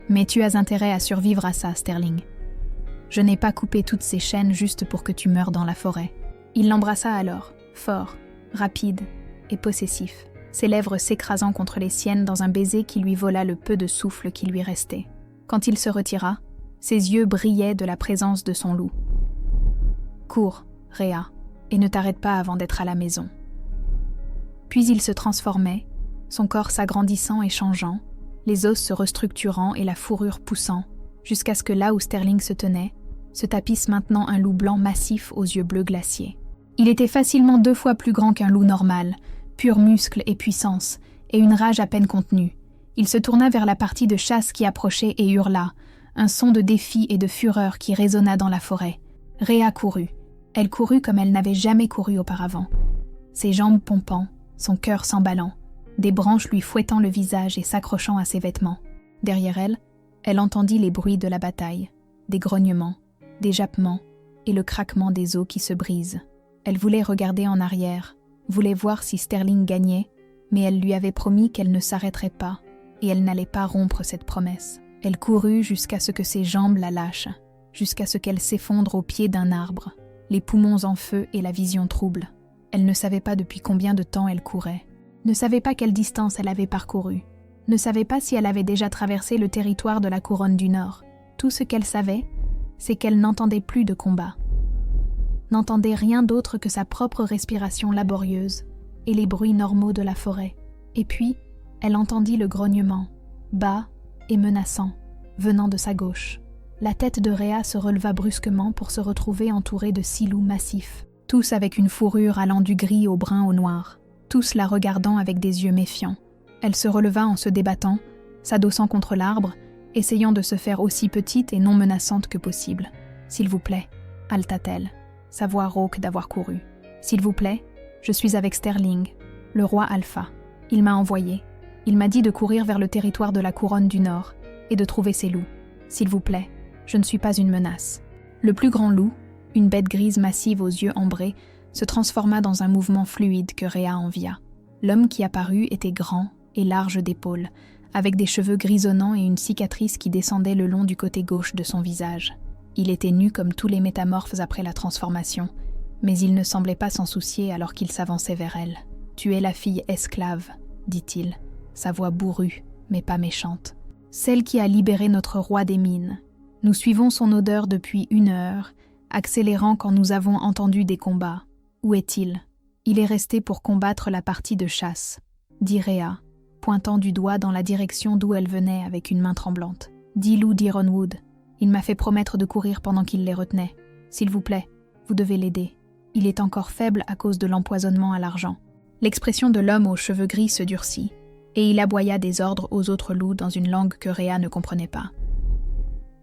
Mais tu as intérêt à survivre à ça, Sterling. Je n'ai pas coupé toutes ces chaînes juste pour que tu meures dans la forêt. » Il l'embrassa alors, fort, rapide et possessif, ses lèvres s'écrasant contre les siennes dans un baiser qui lui vola le peu de souffle qui lui restait. Quand il se retira, ses yeux brillaient de la présence de son loup. « Cours, Rhea, et ne t'arrête pas avant d'être à la maison. » Puis il se transformait, son corps s'agrandissant et changeant, les os se restructurant et la fourrure poussant, jusqu'à ce que là où Sterling se tenait, se tapisse maintenant un loup blanc massif aux yeux bleus glaciers. Il était facilement 2 fois plus grand qu'un loup normal, pur muscle et puissance, et une rage à peine contenue. Il se tourna vers la partie de chasse qui approchait et hurla, un son de défi et de fureur qui résonna dans la forêt. Rhea courut. Elle courut comme elle n'avait jamais couru auparavant. Ses jambes pompant, son cœur s'emballant, des branches lui fouettant le visage et s'accrochant à ses vêtements. Derrière elle, elle entendit les bruits de la bataille, des grognements, des jappements et le craquement des os qui se brisent. Elle voulait regarder en arrière, voulait voir si Sterling gagnait, mais elle lui avait promis qu'elle ne s'arrêterait pas, et elle n'allait pas rompre cette promesse. Elle courut jusqu'à ce que ses jambes la lâchent, jusqu'à ce qu'elle s'effondre au pied d'un arbre, les poumons en feu et la vision trouble. Elle ne savait pas depuis combien de temps elle courait, ne savait pas quelle distance elle avait parcouru, ne savait pas si elle avait déjà traversé le territoire de la couronne du Nord. Tout ce qu'elle savait, c'est qu'elle n'entendait plus de combat. N'entendait rien d'autre que sa propre respiration laborieuse et les bruits normaux de la forêt. Et puis, elle entendit le grognement, bas et menaçant, venant de sa gauche. La tête de Rhea se releva brusquement pour se retrouver entourée de 6 loups massifs, tous avec une fourrure allant du gris au brun au noir, tous la regardant avec des yeux méfiants. Elle se releva en se débattant, s'adossant contre l'arbre, essayant de se faire aussi petite et non menaçante que possible. « S'il vous plaît » haleta-t-elle, sa voix rauque d'avoir couru. « S'il vous plaît, je suis avec Sterling, le roi Alpha. Il m'a envoyé. Il m'a dit de courir vers le territoire de la couronne du Nord et de trouver ses loups. S'il vous plaît, je ne suis pas une menace. » Le plus grand loup, une bête grise massive aux yeux ambrés, se transforma dans un mouvement fluide que Rhea envia. L'homme qui apparut était grand et large d'épaules, avec des cheveux grisonnants et une cicatrice qui descendait le long du côté gauche de son visage. Il était nu comme tous les métamorphes après la transformation, mais il ne semblait pas s'en soucier alors qu'il s'avançait vers elle. « Tu es la fille esclave, » dit-il, sa voix bourrue, mais pas méchante. « Celle qui a libéré notre roi des mines. Nous suivons son odeur depuis 1 heure, accélérant quand nous avons entendu des combats. Où est-il ? Il est resté pour combattre la partie de chasse, » dit Rhea, pointant du doigt dans la direction d'où elle venait avec une main tremblante. « 10 loups d'Ironwood. Il m'a fait promettre de courir pendant qu'il les retenait. S'il vous plaît, vous devez l'aider. Il est encore faible à cause de l'empoisonnement à l'argent. » L'expression de l'homme aux cheveux gris se durcit, et il aboya des ordres aux autres loups dans une langue que Rhea ne comprenait pas.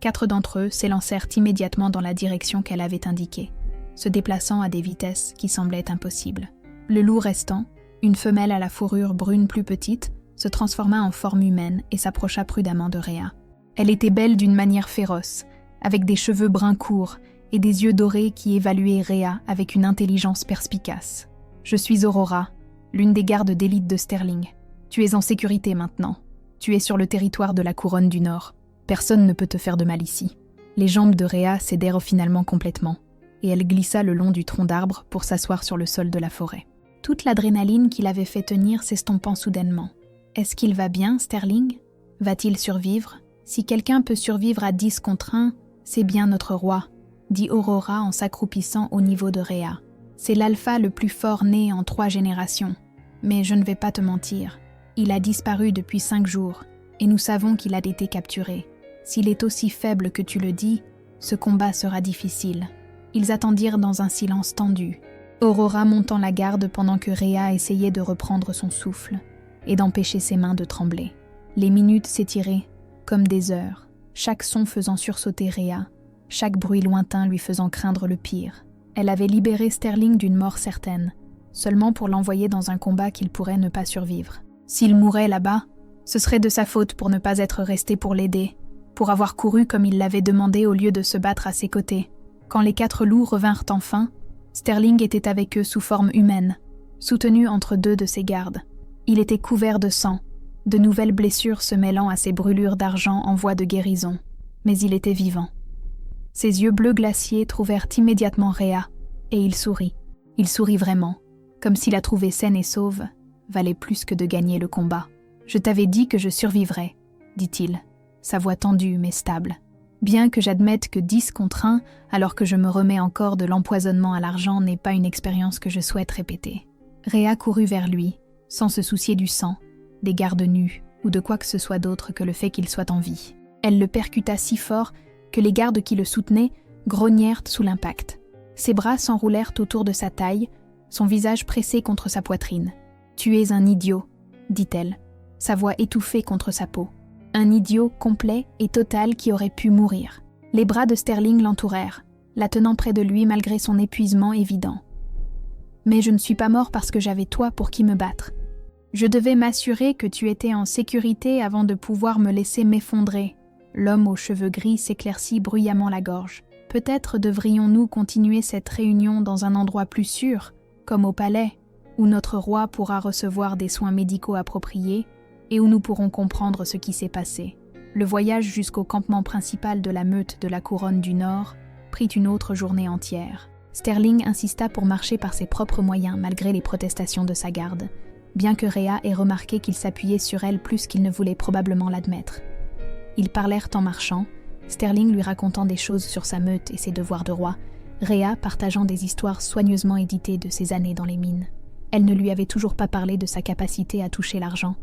4 d'entre eux s'élancèrent immédiatement dans la direction qu'elle avait indiquée, se déplaçant à des vitesses qui semblaient impossibles. Le loup restant, une femelle à la fourrure brune plus petite, se transforma en forme humaine et s'approcha prudemment de Rhea. Elle était belle d'une manière féroce, avec des cheveux bruns courts et des yeux dorés qui évaluaient Rhea avec une intelligence perspicace. « Je suis Aurora, l'une des gardes d'élite de Sterling. Tu es en sécurité maintenant. Tu es sur le territoire de la couronne du Nord. Personne ne peut te faire de mal ici. » Les jambes de Rhea cédèrent finalement complètement, et elle glissa le long du tronc d'arbre pour s'asseoir sur le sol de la forêt. Toute l'adrénaline qui l'avait fait tenir s'estompant soudainement. Est-ce qu'il va bien, Sterling ? Va-t-il survivre ? Si quelqu'un peut survivre à 10 contre 1, c'est bien notre roi, dit Aurora en s'accroupissant au niveau de Rhea. C'est l'alpha le plus fort né en 3 générations. Mais je ne vais pas te mentir. Il a disparu depuis 5 jours, et nous savons qu'il a été capturé. S'il est aussi faible que tu le dis, ce combat sera difficile. Ils attendirent dans un silence tendu, Aurora montant la garde pendant que Rhea essayait de reprendre son souffle et d'empêcher ses mains de trembler. Les minutes s'étiraient comme des heures, chaque son faisant sursauter Rhea, chaque bruit lointain lui faisant craindre le pire. Elle avait libéré Sterling d'une mort certaine, seulement pour l'envoyer dans un combat qu'il pourrait ne pas survivre. S'il mourait là-bas, ce serait de sa faute pour ne pas être resté pour l'aider, pour avoir couru comme il l'avait demandé au lieu de se battre à ses côtés. Quand les 4 loups revinrent enfin, Sterling était avec eux sous forme humaine, soutenu entre 2 de ses gardes. Il était couvert de sang, de nouvelles blessures se mêlant à ses brûlures d'argent en voie de guérison, mais il était vivant. Ses yeux bleus glaciers trouvèrent immédiatement Rhea, et il sourit. Il sourit vraiment, comme si la trouver saine et sauve valait plus que de gagner le combat. « Je t'avais dit que je survivrais », dit-il, sa voix tendue mais stable. Bien que j'admette que 10 contre 1, alors que je me remets encore de l'empoisonnement à l'argent, n'est pas une expérience que je souhaite répéter. Rhea courut vers lui, sans se soucier du sang, des gardes nus ou de quoi que ce soit d'autre que le fait qu'il soit en vie. Elle le percuta si fort que les gardes qui le soutenaient grognèrent sous l'impact. Ses bras s'enroulèrent autour de sa taille, son visage pressé contre sa poitrine. « Tu es un idiot », dit-elle, sa voix étouffée contre sa peau. Un idiot complet et total qui aurait pu mourir. Les bras de Sterling l'entourèrent, la tenant près de lui malgré son épuisement évident. « Mais je ne suis pas mort parce que j'avais toi pour qui me battre. Je devais m'assurer que tu étais en sécurité avant de pouvoir me laisser m'effondrer. » L'homme aux cheveux gris s'éclaircit bruyamment la gorge. « Peut-être devrions-nous continuer cette réunion dans un endroit plus sûr, comme au palais, où notre roi pourra recevoir des soins médicaux appropriés et où nous pourrons comprendre ce qui s'est passé. » Le voyage jusqu'au campement principal de la meute de la couronne du Nord prit une autre journée entière. Sterling insista pour marcher par ses propres moyens malgré les protestations de sa garde, bien que Rhea ait remarqué qu'il s'appuyait sur elle plus qu'il ne voulait probablement l'admettre. Ils parlèrent en marchant, Sterling lui racontant des choses sur sa meute et ses devoirs de roi, Rhea partageant des histoires soigneusement éditées de ses années dans les mines. Elle ne lui avait toujours pas parlé de sa capacité à toucher l'argent.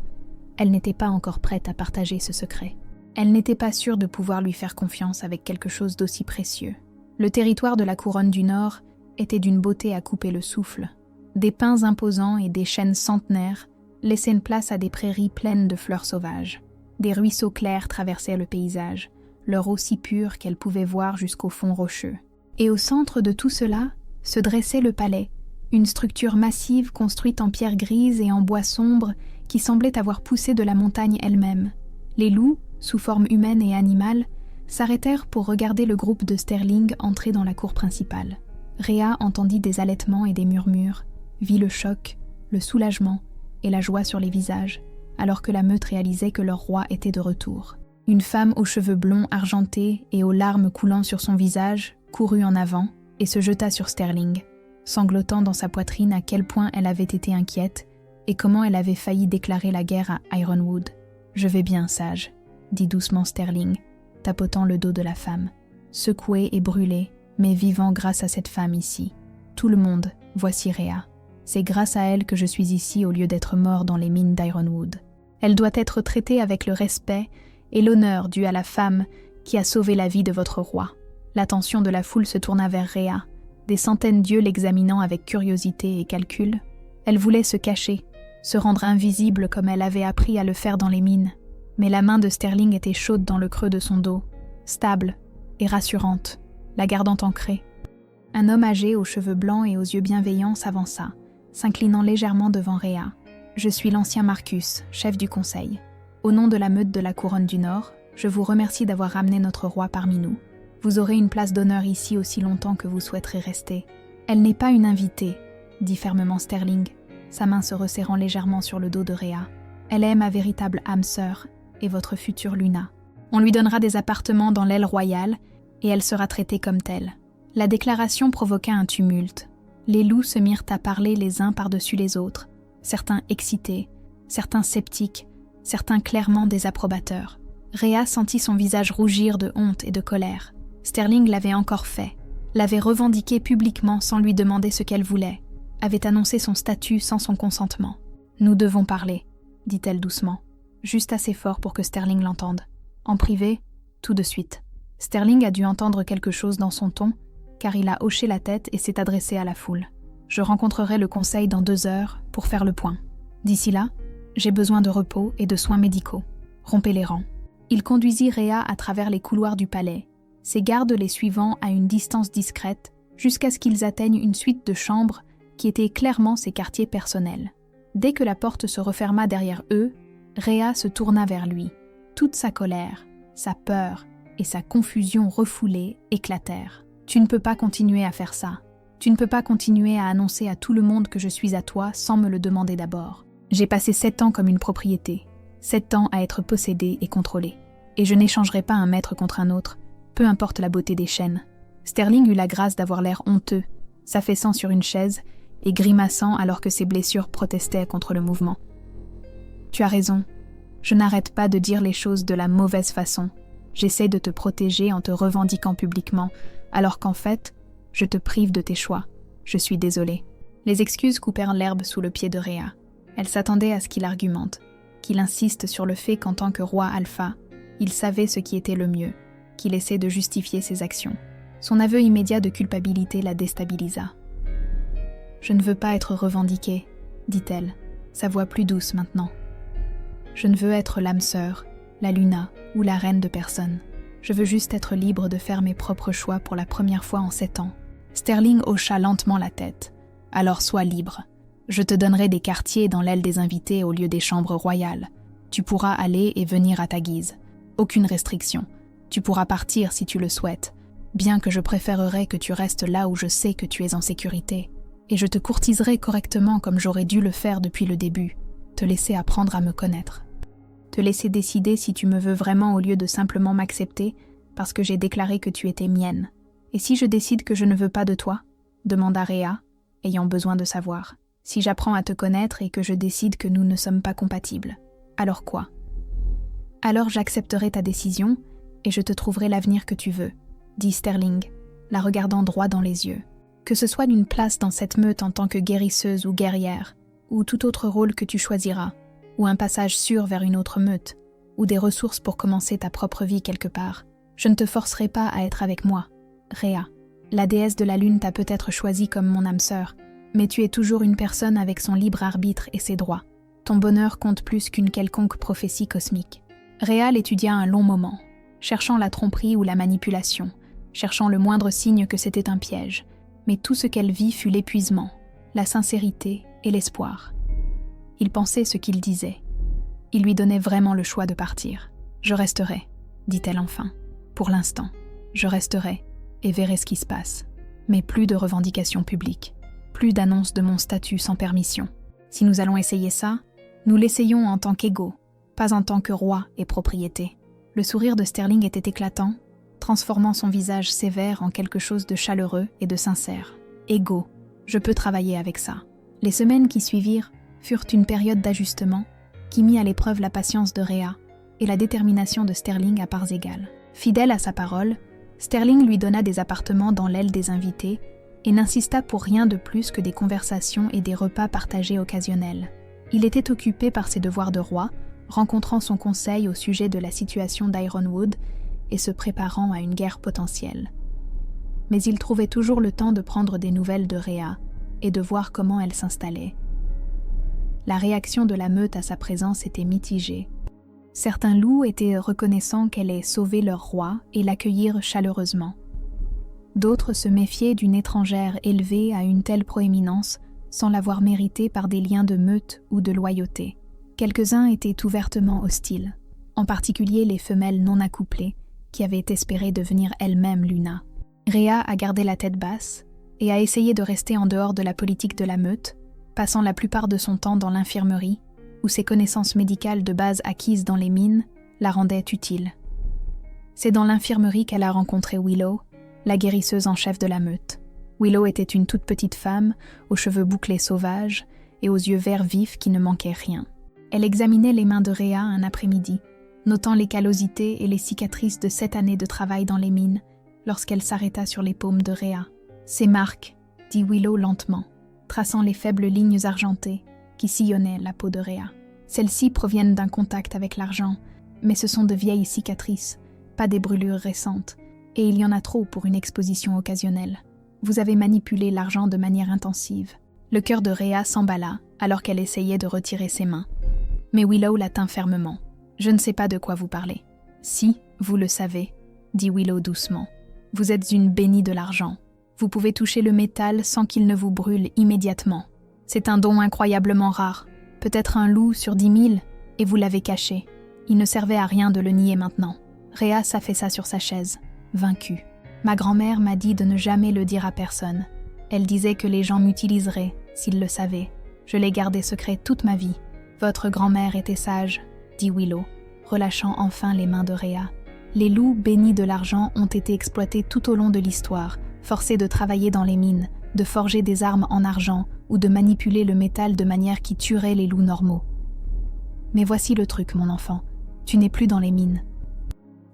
Elle n'était pas encore prête à partager ce secret. Elle n'était pas sûre de pouvoir lui faire confiance avec quelque chose d'aussi précieux. Le territoire de la couronne du Nord était d'une beauté à couper le souffle. Des pins imposants et des chênes centenaires laissaient une place à des prairies pleines de fleurs sauvages. Des ruisseaux clairs traversaient le paysage, leur eau si pure qu'elle pouvait voir jusqu'au fond rocheux. Et au centre de tout cela se dressait le palais, une structure massive construite en pierre grise et en bois sombre qui semblait avoir poussé de la montagne elle-même. Les loups, sous forme humaine et animale, s'arrêtèrent pour regarder le groupe de Sterling entrer dans la cour principale. Rhea entendit des halètements et des murmures, vit le choc, le soulagement et la joie sur les visages, alors que la meute réalisait que leur roi était de retour. Une femme aux cheveux blonds argentés et aux larmes coulant sur son visage courut en avant et se jeta sur Sterling, sanglotant dans sa poitrine à quel point elle avait été inquiète et comment elle avait failli déclarer la guerre à Ironwood. « Je vais bien, sage », dit doucement Sterling, tapotant le dos de la femme. Secoué et brûlé, mais vivant grâce à cette femme ici. Tout le monde, voici Rhea. C'est grâce à elle que je suis ici au lieu d'être mort dans les mines d'Ironwood. Elle doit être traitée avec le respect et l'honneur dû à la femme qui a sauvé la vie de votre roi. L'attention de la foule se tourna vers Rhea, des centaines d'yeux l'examinant avec curiosité et calcul. Elle voulait se cacher, se rendre invisible comme elle avait appris à le faire dans les mines. Mais la main de Sterling était chaude dans le creux de son dos, stable et rassurante, la gardant ancrée. Un homme âgé aux cheveux blancs et aux yeux bienveillants s'avança, s'inclinant légèrement devant Rhea. « Je suis l'ancien Marcus, chef du conseil. Au nom de la meute de la couronne du Nord, je vous remercie d'avoir ramené notre roi parmi nous. Vous aurez une place d'honneur ici aussi longtemps que vous souhaiterez rester. » « Elle n'est pas une invitée, » dit fermement Sterling, sa main se resserrant légèrement sur le dos de Rhea. « Elle est ma véritable âme sœur et votre future Luna. On lui donnera des appartements dans l'aile royale et elle sera traitée comme telle. » La déclaration provoqua un tumulte. Les loups se mirent à parler les uns par-dessus les autres, certains excités, certains sceptiques, certains clairement désapprobateurs. Rhea sentit son visage rougir de honte et de colère. Sterling l'avait encore fait, l'avait revendiqué publiquement sans lui demander ce qu'elle voulait, avait annoncé son statut sans son consentement. « Nous devons parler, » dit-elle doucement, juste assez fort pour que Sterling l'entende. En privé, tout de suite. Sterling a dû entendre quelque chose dans son ton, car il a hoché la tête et s'est adressé à la foule. « Je rencontrerai le conseil dans 2 heures pour faire le point. D'ici là, j'ai besoin de repos et de soins médicaux. Rompez les rangs. » Il conduisit Rhea à travers les couloirs du palais, ses gardes les suivant à une distance discrète, jusqu'à ce qu'ils atteignent une suite de chambres qui étaient clairement ses quartiers personnels. Dès que la porte se referma derrière eux, Rhea se tourna vers lui. Toute sa colère, sa peur et sa confusion refoulée éclatèrent. « Tu ne peux pas continuer à faire ça. Tu ne peux pas continuer à annoncer à tout le monde que je suis à toi sans me le demander d'abord. J'ai passé 7 ans comme une propriété, 7 ans à être possédée et contrôlée. Et je n'échangerai pas un maître contre un autre, peu importe la beauté des chaînes. » Sterling eut la grâce d'avoir l'air honteux, s'affaissant sur une chaise et grimaçant alors que ses blessures protestaient contre le mouvement. « Tu as raison. Je n'arrête pas de dire les choses de la mauvaise façon. J'essaie de te protéger en te revendiquant publiquement, alors qu'en fait, je te prive de tes choix. Je suis désolée. » Les excuses coupèrent l'herbe sous le pied de Rhea. Elle s'attendait à ce qu'il argumente, qu'il insiste sur le fait qu'en tant que roi alpha, il savait ce qui était le mieux, qu'il essaie de justifier ses actions. Son aveu immédiat de culpabilité la déstabilisa. « Je ne veux pas être revendiquée, » dit-elle, sa voix plus douce maintenant. « Je ne veux être l'âme sœur, la Luna ou la reine de personne. Je veux juste être libre de faire mes propres choix pour la première fois en 7 ans. » Sterling hocha lentement la tête. « Alors sois libre. Je te donnerai des quartiers dans l'aile des invités au lieu des chambres royales. Tu pourras aller et venir à ta guise. Aucune restriction. Tu pourras partir si tu le souhaites, bien que je préférerais que tu restes là où je sais que tu es en sécurité. Et je te courtiserai correctement comme j'aurais dû le faire depuis le début, te laisser apprendre à me connaître. Te laisser décider si tu me veux vraiment au lieu de simplement m'accepter parce que j'ai déclaré que tu étais mienne. Et si je décide que je ne veux pas de toi ?» demanda Rhea, ayant besoin de savoir. « Si j'apprends à te connaître et que je décide que nous ne sommes pas compatibles, alors quoi ? » « Alors j'accepterai ta décision et je te trouverai l'avenir que tu veux, » dit Sterling, la regardant droit dans les yeux. « Que ce soit d'une place dans cette meute en tant que guérisseuse ou guerrière, ou tout autre rôle que tu choisiras, ou un passage sûr vers une autre meute, ou des ressources pour commencer ta propre vie quelque part. Je ne te forcerai pas à être avec moi. Rhea, la déesse de la lune t'a peut-être choisi comme mon âme sœur, mais tu es toujours une personne avec son libre arbitre et ses droits. Ton bonheur compte plus qu'une quelconque prophétie cosmique. Rhea l'étudia un long moment, cherchant la tromperie ou la manipulation, cherchant le moindre signe que c'était un piège. Mais tout ce qu'elle vit fut l'épuisement, la sincérité et l'espoir. Il pensait ce qu'il disait. Il lui donnait vraiment le choix de partir. « Je resterai », dit-elle enfin. « Pour l'instant, je resterai et verrai ce qui se passe. Mais plus de revendications publiques, plus d'annonces de mon statut sans permission. Si nous allons essayer ça, nous l'essayons en tant qu'égaux, pas en tant que roi et propriété. » Le sourire de Sterling était éclatant, transformant son visage sévère en quelque chose de chaleureux et de sincère. « Égaux, je peux travailler avec ça. » Les semaines qui suivirent furent une période d'ajustement qui mit à l'épreuve la patience de Rhea et la détermination de Sterling à parts égales. Fidèle à sa parole, Sterling lui donna des appartements dans l'aile des invités et n'insista pour rien de plus que des conversations et des repas partagés occasionnels. Il était occupé par ses devoirs de roi, rencontrant son conseil au sujet de la situation d'Ironwood et se préparant à une guerre potentielle. Mais il trouvait toujours le temps de prendre des nouvelles de Rhea et de voir comment elle s'installait. La réaction de la meute à sa présence était mitigée. Certains loups étaient reconnaissants qu'elle ait sauvé leur roi et l'accueillirent chaleureusement. D'autres se méfiaient d'une étrangère élevée à une telle proéminence sans l'avoir méritée par des liens de meute ou de loyauté. Quelques-uns étaient ouvertement hostiles, en particulier les femelles non accouplées qui avaient espéré devenir elles-mêmes Luna. Rhea a gardé la tête basse et a essayé de rester en dehors de la politique de la meute, passant la plupart de son temps dans l'infirmerie, où ses connaissances médicales de base acquises dans les mines la rendaient utile. C'est dans l'infirmerie qu'elle a rencontré Willow, la guérisseuse en chef de la meute. Willow était une toute petite femme, aux cheveux bouclés sauvages et aux yeux verts vifs qui ne manquaient rien. Elle examinait les mains de Rhea un après-midi, notant les callosités et les cicatrices de 7 années de travail dans les mines, lorsqu'elle s'arrêta sur les paumes de Rhea. « Ces marques », dit Willow lentement, traçant les faibles lignes argentées qui sillonnaient la peau de Rhea. Celles-ci proviennent d'un contact avec l'argent, mais ce sont de vieilles cicatrices, pas des brûlures récentes, et il y en a trop pour une exposition occasionnelle. Vous avez manipulé l'argent de manière intensive. Le cœur de Rhea s'emballa alors qu'elle essayait de retirer ses mains. Mais Willow la tint fermement. « Je ne sais pas de quoi vous parlez. »« Si, vous le savez, » dit Willow doucement. « Vous êtes une bénie de l'argent. Vous pouvez toucher le métal sans qu'il ne vous brûle immédiatement. C'est un don incroyablement rare. Peut-être un loup sur 10 000, et vous l'avez caché. Il ne servait à rien de le nier maintenant. » Rhea s'affaissa sur sa chaise, vaincue. « Ma grand-mère m'a dit de ne jamais le dire à personne. Elle disait que les gens m'utiliseraient, s'ils le savaient. Je l'ai gardé secret toute ma vie. Votre grand-mère était sage, » dit Willow, relâchant enfin les mains de Rhea. Les loups bénis de l'argent ont été exploités tout au long de l'histoire, forcés de travailler dans les mines, de forger des armes en argent ou de manipuler le métal de manière qui tuerait les loups normaux. Mais voici le truc, mon enfant, tu n'es plus dans les mines.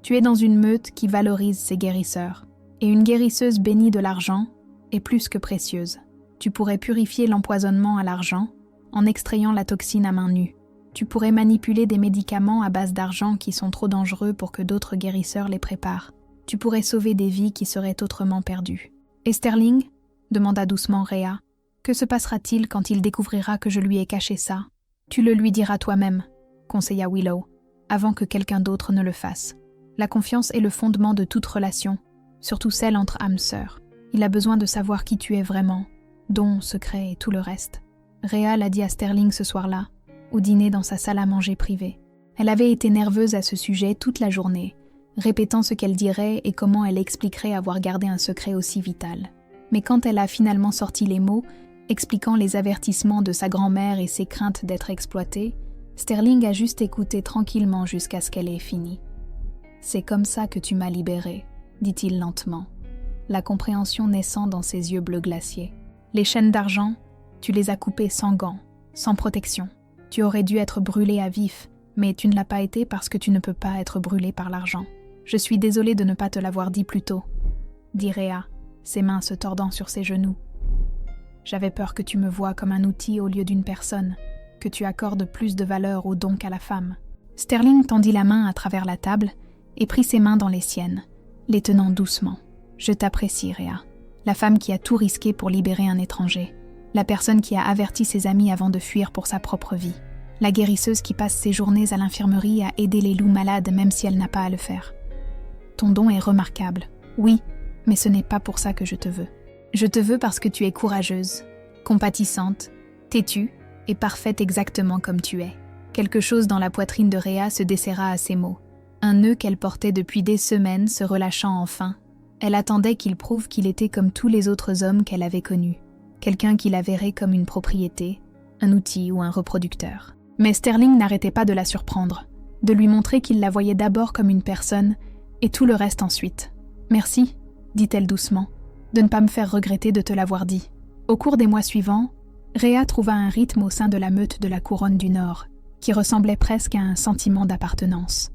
Tu es dans une meute qui valorise ses guérisseurs, et une guérisseuse bénie de l'argent est plus que précieuse. Tu pourrais purifier l'empoisonnement à l'argent en extrayant la toxine à main nue. Tu pourrais manipuler des médicaments à base d'argent qui sont trop dangereux pour que d'autres guérisseurs les préparent. Tu pourrais sauver des vies qui seraient autrement perdues. « Et Sterling ?» demanda doucement Rhea. « Que se passera-t-il quand il découvrira que je lui ai caché ça ?»« Tu le lui diras toi-même, » conseilla Willow, avant que quelqu'un d'autre ne le fasse. La confiance est le fondement de toute relation, surtout celle entre âmes sœurs. Il a besoin de savoir qui tu es vraiment, dons, secrets et tout le reste. Rhea l'a dit à Sterling ce soir-là, au dîner dans sa salle à manger privée. Elle avait été nerveuse à ce sujet toute la journée, répétant ce qu'elle dirait et comment elle expliquerait avoir gardé un secret aussi vital. Mais quand elle a finalement sorti les mots, expliquant les avertissements de sa grand-mère et ses craintes d'être exploitée, Sterling a juste écouté tranquillement jusqu'à ce qu'elle ait fini. « C'est comme ça que tu m'as libérée », dit-il lentement, la compréhension naissant dans ses yeux bleus glaciers. « Les chaînes d'argent, tu les as coupées sans gants, sans protection. Tu aurais dû être brûlée à vif, mais tu ne l'as pas été parce que tu ne peux pas être brûlée par l'argent. Je suis désolée de ne pas te l'avoir dit plus tôt, » dit Rhea, ses mains se tordant sur ses genoux. « J'avais peur que tu me voies comme un outil au lieu d'une personne, que tu accordes plus de valeur au don qu'à la femme. » Sterling tendit la main à travers la table et prit ses mains dans les siennes, les tenant doucement. « Je t'apprécie, Rhea. La femme qui a tout risqué pour libérer un étranger. La personne qui a averti ses amis avant de fuir pour sa propre vie. La guérisseuse qui passe ses journées à l'infirmerie à aider les loups malades même si elle n'a pas à le faire. Ton don est remarquable. Oui, mais ce n'est pas pour ça que je te veux. Je te veux parce que tu es courageuse, compatissante, têtue et parfaite exactement comme tu es. » Quelque chose dans la poitrine de Rhea se desserra à ces mots. Un nœud qu'elle portait depuis des semaines se relâchant enfin. Elle attendait qu'il prouve qu'il était comme tous les autres hommes qu'elle avait connus. Quelqu'un qui la verrait comme une propriété, un outil ou un reproducteur. Mais Sterling n'arrêtait pas de la surprendre, de lui montrer qu'il la voyait d'abord comme une personne et tout le reste ensuite. « Merci, » dit-elle doucement, « de ne pas me faire regretter de te l'avoir dit. » Au cours des mois suivants, Rhea trouva un rythme au sein de la meute de la Couronne du Nord, qui ressemblait presque à un sentiment d'appartenance.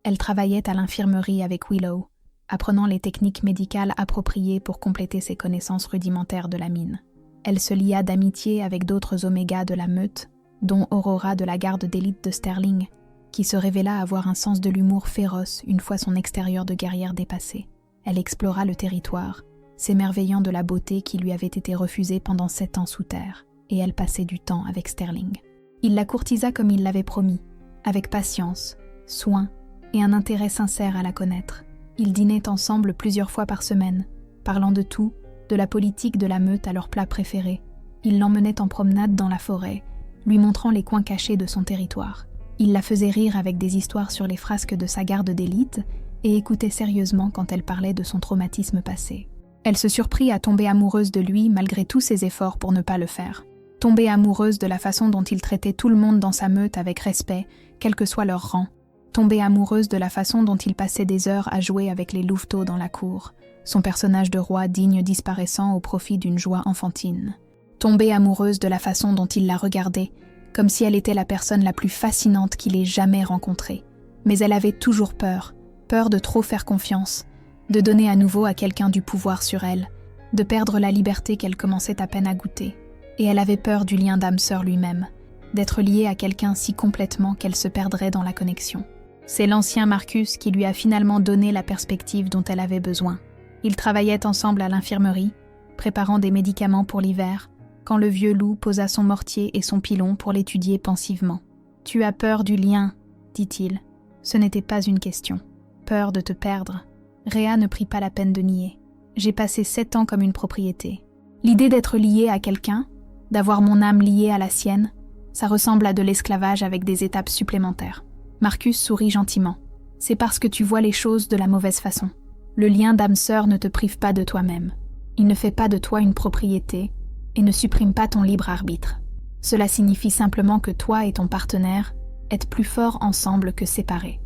Elle travaillait à l'infirmerie avec Willow, apprenant les techniques médicales appropriées pour compléter ses connaissances rudimentaires de la mine. Elle se lia d'amitié avec d'autres Omégas de la meute, dont Aurora de la garde d'élite de Sterling, qui se révéla avoir un sens de l'humour féroce une fois son extérieur de guerrière dépassé. Elle explora le territoire, s'émerveillant de la beauté qui lui avait été refusée pendant 7 ans sous terre, et elle passait du temps avec Sterling. Il la courtisa comme il l'avait promis, avec patience, soin et un intérêt sincère à la connaître. Ils dînaient ensemble plusieurs fois par semaine, parlant de tout, de la politique de la meute à leur plat préféré. Il l'emmenait en promenade dans la forêt, lui montrant les coins cachés de son territoire. Il la faisait rire avec des histoires sur les frasques de sa garde d'élite et écoutait sérieusement quand elle parlait de son traumatisme passé. Elle se surprit à tomber amoureuse de lui malgré tous ses efforts pour ne pas le faire. Tomber amoureuse de la façon dont il traitait tout le monde dans sa meute avec respect, quel que soit leur rang. Tomber amoureuse de la façon dont il passait des heures à jouer avec les louveteaux dans la cour, son personnage de roi digne disparaissant au profit d'une joie enfantine. Tomber amoureuse de la façon dont il la regardait, comme si elle était la personne la plus fascinante qu'il ait jamais rencontrée. Mais elle avait toujours peur de trop faire confiance, de donner à nouveau à quelqu'un du pouvoir sur elle, de perdre la liberté qu'elle commençait à peine à goûter. Et elle avait peur du lien d'âme-sœur lui-même, d'être liée à quelqu'un si complètement qu'elle se perdrait dans la connexion. C'est l'ancien Marcus qui lui a finalement donné la perspective dont elle avait besoin. Ils travaillaient ensemble à l'infirmerie, préparant des médicaments pour l'hiver, quand le vieux loup posa son mortier et son pilon pour l'étudier pensivement. « Tu as peur du lien, » dit-il. Ce n'était pas une question. Peur de te perdre. Rhea ne prit pas la peine de nier. J'ai passé 7 ans comme une propriété. L'idée d'être liée à quelqu'un, d'avoir mon âme liée à la sienne, ça ressemble à de l'esclavage avec des étapes supplémentaires. Marcus sourit gentiment. C'est parce que tu vois les choses de la mauvaise façon. Le lien d'âme-sœur ne te prive pas de toi-même. Il ne fait pas de toi une propriété et ne supprime pas ton libre arbitre. Cela signifie simplement que toi et ton partenaire êtes plus forts ensemble que séparés.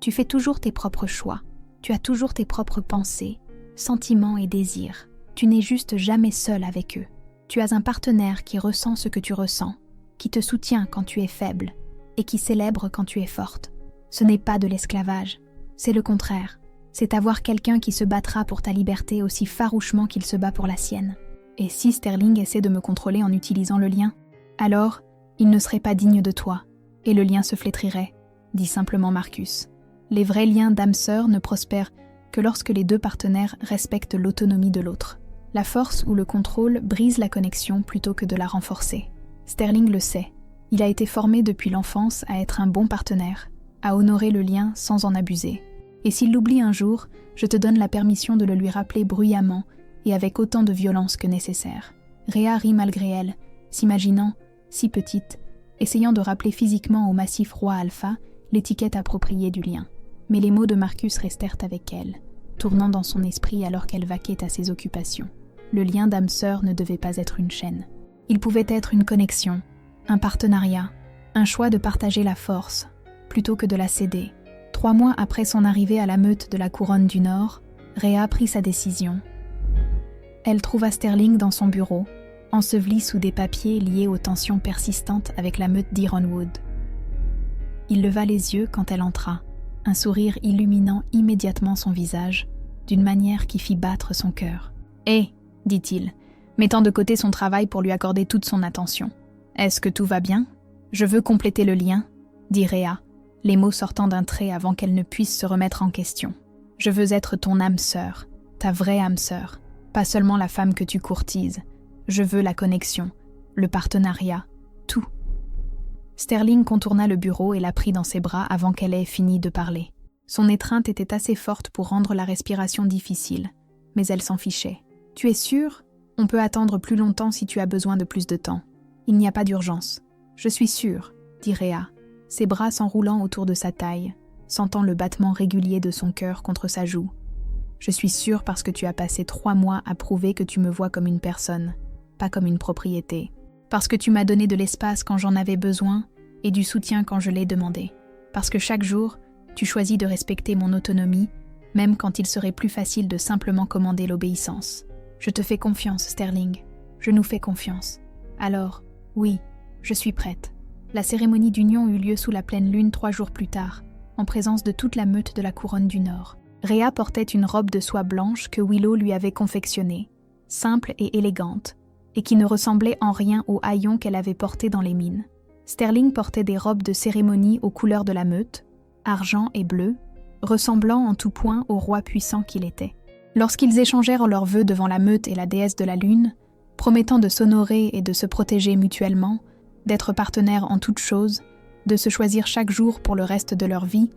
Tu fais toujours tes propres choix. Tu as toujours tes propres pensées, sentiments et désirs. Tu n'es juste jamais seul avec eux. Tu as un partenaire qui ressent ce que tu ressens, qui te soutient quand tu es faible et qui célèbre quand tu es forte. Ce n'est pas de l'esclavage, c'est le contraire. C'est avoir quelqu'un qui se battra pour ta liberté aussi farouchement qu'il se bat pour la sienne. Et si Sterling essaie de me contrôler en utilisant le lien, alors il ne serait pas digne de toi, et le lien se flétrirait, dit simplement Marcus. Les vrais liens d'âme-sœur ne prospèrent que lorsque les deux partenaires respectent l'autonomie de l'autre. La force ou le contrôle brise la connexion plutôt que de la renforcer. Sterling le sait. Il a été formé depuis l'enfance à être un bon partenaire, à honorer le lien sans en abuser. Et s'il l'oublie un jour, je te donne la permission de le lui rappeler bruyamment et avec autant de violence que nécessaire. Rhea rit malgré elle, s'imaginant, si petite, essayant de rappeler physiquement au massif roi alpha l'étiquette appropriée du lien. Mais les mots de Marcus restèrent avec elle, tournant dans son esprit alors qu'elle vaquait à ses occupations. Le lien d'âme-sœur ne devait pas être une chaîne. Il pouvait être une connexion, un partenariat, un choix de partager la force, plutôt que de la céder. 3 mois après son arrivée à la meute de la Couronne du Nord, Rhea prit sa décision. Elle trouva Sterling dans son bureau, enseveli sous des papiers liés aux tensions persistantes avec la meute d'Ironwood. Il leva les yeux quand elle entra, un sourire illuminant immédiatement son visage, d'une manière qui fit battre son cœur. « Hé !» dit-il, mettant de côté son travail pour lui accorder toute son attention. « Est-ce que tout va bien ? Je veux compléter le lien, » dit Rhea, les mots sortant d'un trait avant qu'elle ne puisse se remettre en question. « Je veux être ton âme sœur, ta vraie âme sœur, pas seulement la femme que tu courtises. Je veux la connexion, le partenariat, tout. » Sterling contourna le bureau et la prit dans ses bras avant qu'elle ait fini de parler. Son étreinte était assez forte pour rendre la respiration difficile, mais elle s'en fichait. « Tu es sûre ? On peut attendre plus longtemps si tu as besoin de plus de temps. Il n'y a pas d'urgence. »« Je suis sûre, » dit Rhea, ses bras s'enroulant autour de sa taille, sentant le battement régulier de son cœur contre sa joue. « Je suis sûre parce que tu as passé 3 mois à prouver que tu me vois comme une personne, pas comme une propriété. Parce que tu m'as donné de l'espace quand j'en avais besoin et du soutien quand je l'ai demandé. Parce que chaque jour, tu choisis de respecter mon autonomie, même quand il serait plus facile de simplement commander l'obéissance. Je te fais confiance, Sterling. Je nous fais confiance. Alors, oui, je suis prête. » La cérémonie d'union eut lieu sous la pleine lune 3 jours plus tard, en présence de toute la meute de la couronne du Nord. Rhea portait une robe de soie blanche que Willow lui avait confectionnée, simple et élégante, et qui ne ressemblait en rien au haillon qu'elle avait porté dans les mines. Sterling portait des robes de cérémonie aux couleurs de la meute, argent et bleu, ressemblant en tout point au roi puissant qu'il était. Lorsqu'ils échangèrent leurs vœux devant la meute et la déesse de la lune, promettant de s'honorer et de se protéger mutuellement, d'être partenaires en toutes choses, de se choisir chaque jour pour le reste de leur vie,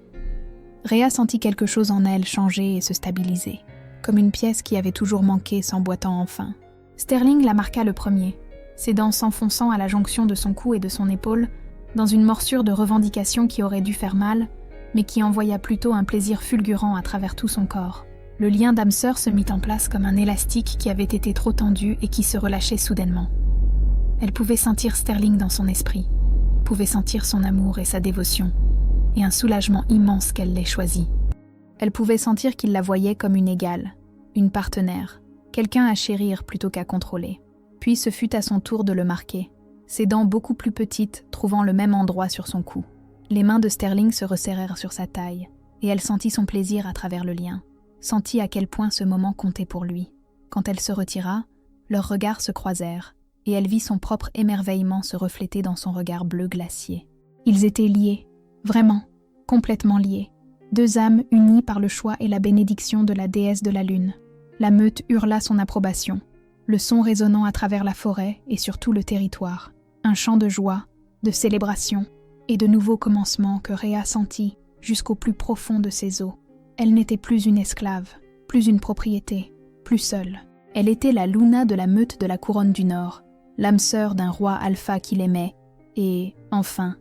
Rhea sentit quelque chose en elle changer et se stabiliser, comme une pièce qui avait toujours manqué s'emboîtant enfin. Sterling la marqua le premier, ses dents s'enfonçant à la jonction de son cou et de son épaule, dans une morsure de revendication qui aurait dû faire mal, mais qui envoya plutôt un plaisir fulgurant à travers tout son corps. Le lien d'âme-sœur se mit en place comme un élastique qui avait été trop tendu et qui se relâchait soudainement. Elle pouvait sentir Sterling dans son esprit, pouvait sentir son amour et sa dévotion, et un soulagement immense qu'elle l'ait choisi. Elle pouvait sentir qu'il la voyait comme une égale, une partenaire, quelqu'un à chérir plutôt qu'à contrôler. Puis ce fut à son tour de le marquer, ses dents beaucoup plus petites trouvant le même endroit sur son cou. Les mains de Sterling se resserrèrent sur sa taille, et elle sentit son plaisir à travers le lien, sentit à quel point ce moment comptait pour lui. Quand elle se retira, leurs regards se croisèrent, et elle vit son propre émerveillement se refléter dans son regard bleu glacier. Ils étaient liés, vraiment, complètement liés. 2 âmes unies par le choix et la bénédiction de la déesse de la lune. La meute hurla son approbation, le son résonnant à travers la forêt et sur tout le territoire. Un chant de joie, de célébration et de nouveaux commencements que Rhea sentit jusqu'au plus profond de ses os. Elle n'était plus une esclave, plus une propriété, plus seule. Elle était la Luna de la meute de la couronne du Nord, l'âme sœur d'un roi alpha qu'il aimait, et, enfin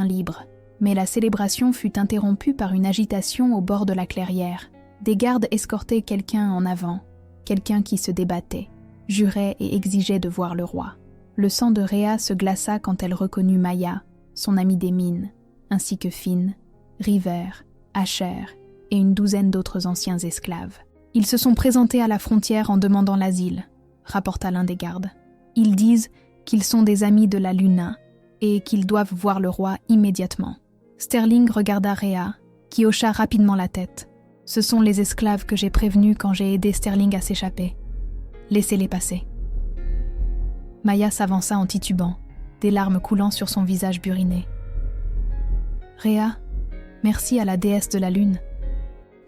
libre. Mais la célébration fut interrompue par une agitation au bord de la clairière. Des gardes escortaient quelqu'un en avant, quelqu'un qui se débattait, jurait et exigeait de voir le roi. Le sang de Rhea se glaça quand elle reconnut Maya, son amie des mines, ainsi que Finn, River, Asher et une douzaine d'autres anciens esclaves. Ils se sont présentés à la frontière en demandant l'asile, rapporta l'un des gardes. Ils disent qu'ils sont des amis de la Luna et qu'ils doivent voir le roi immédiatement. Sterling regarda Rhea, qui hocha rapidement la tête. Ce sont les esclaves que j'ai prévenus quand j'ai aidé Sterling à s'échapper. Laissez-les passer. Maya s'avança en titubant, des larmes coulant sur son visage buriné. Rhea, merci à la déesse de la lune.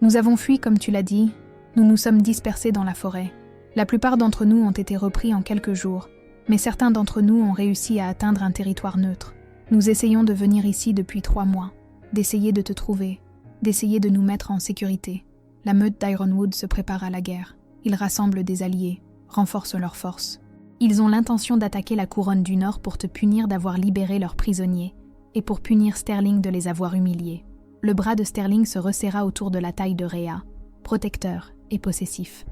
Nous avons fui comme tu l'as dit, nous nous sommes dispersés dans la forêt. La plupart d'entre nous ont été repris en quelques jours, mais certains d'entre nous ont réussi à atteindre un territoire neutre. Nous essayons de venir ici depuis 3 mois, d'essayer de te trouver, d'essayer de nous mettre en sécurité. La meute d'Ironwood se prépare à la guerre. Ils rassemblent des alliés, renforcent leurs forces. Ils ont l'intention d'attaquer la couronne du Nord pour te punir d'avoir libéré leurs prisonniers et pour punir Sterling de les avoir humiliés. Le bras de Sterling se resserra autour de la taille de Rhea, protecteur et possessif.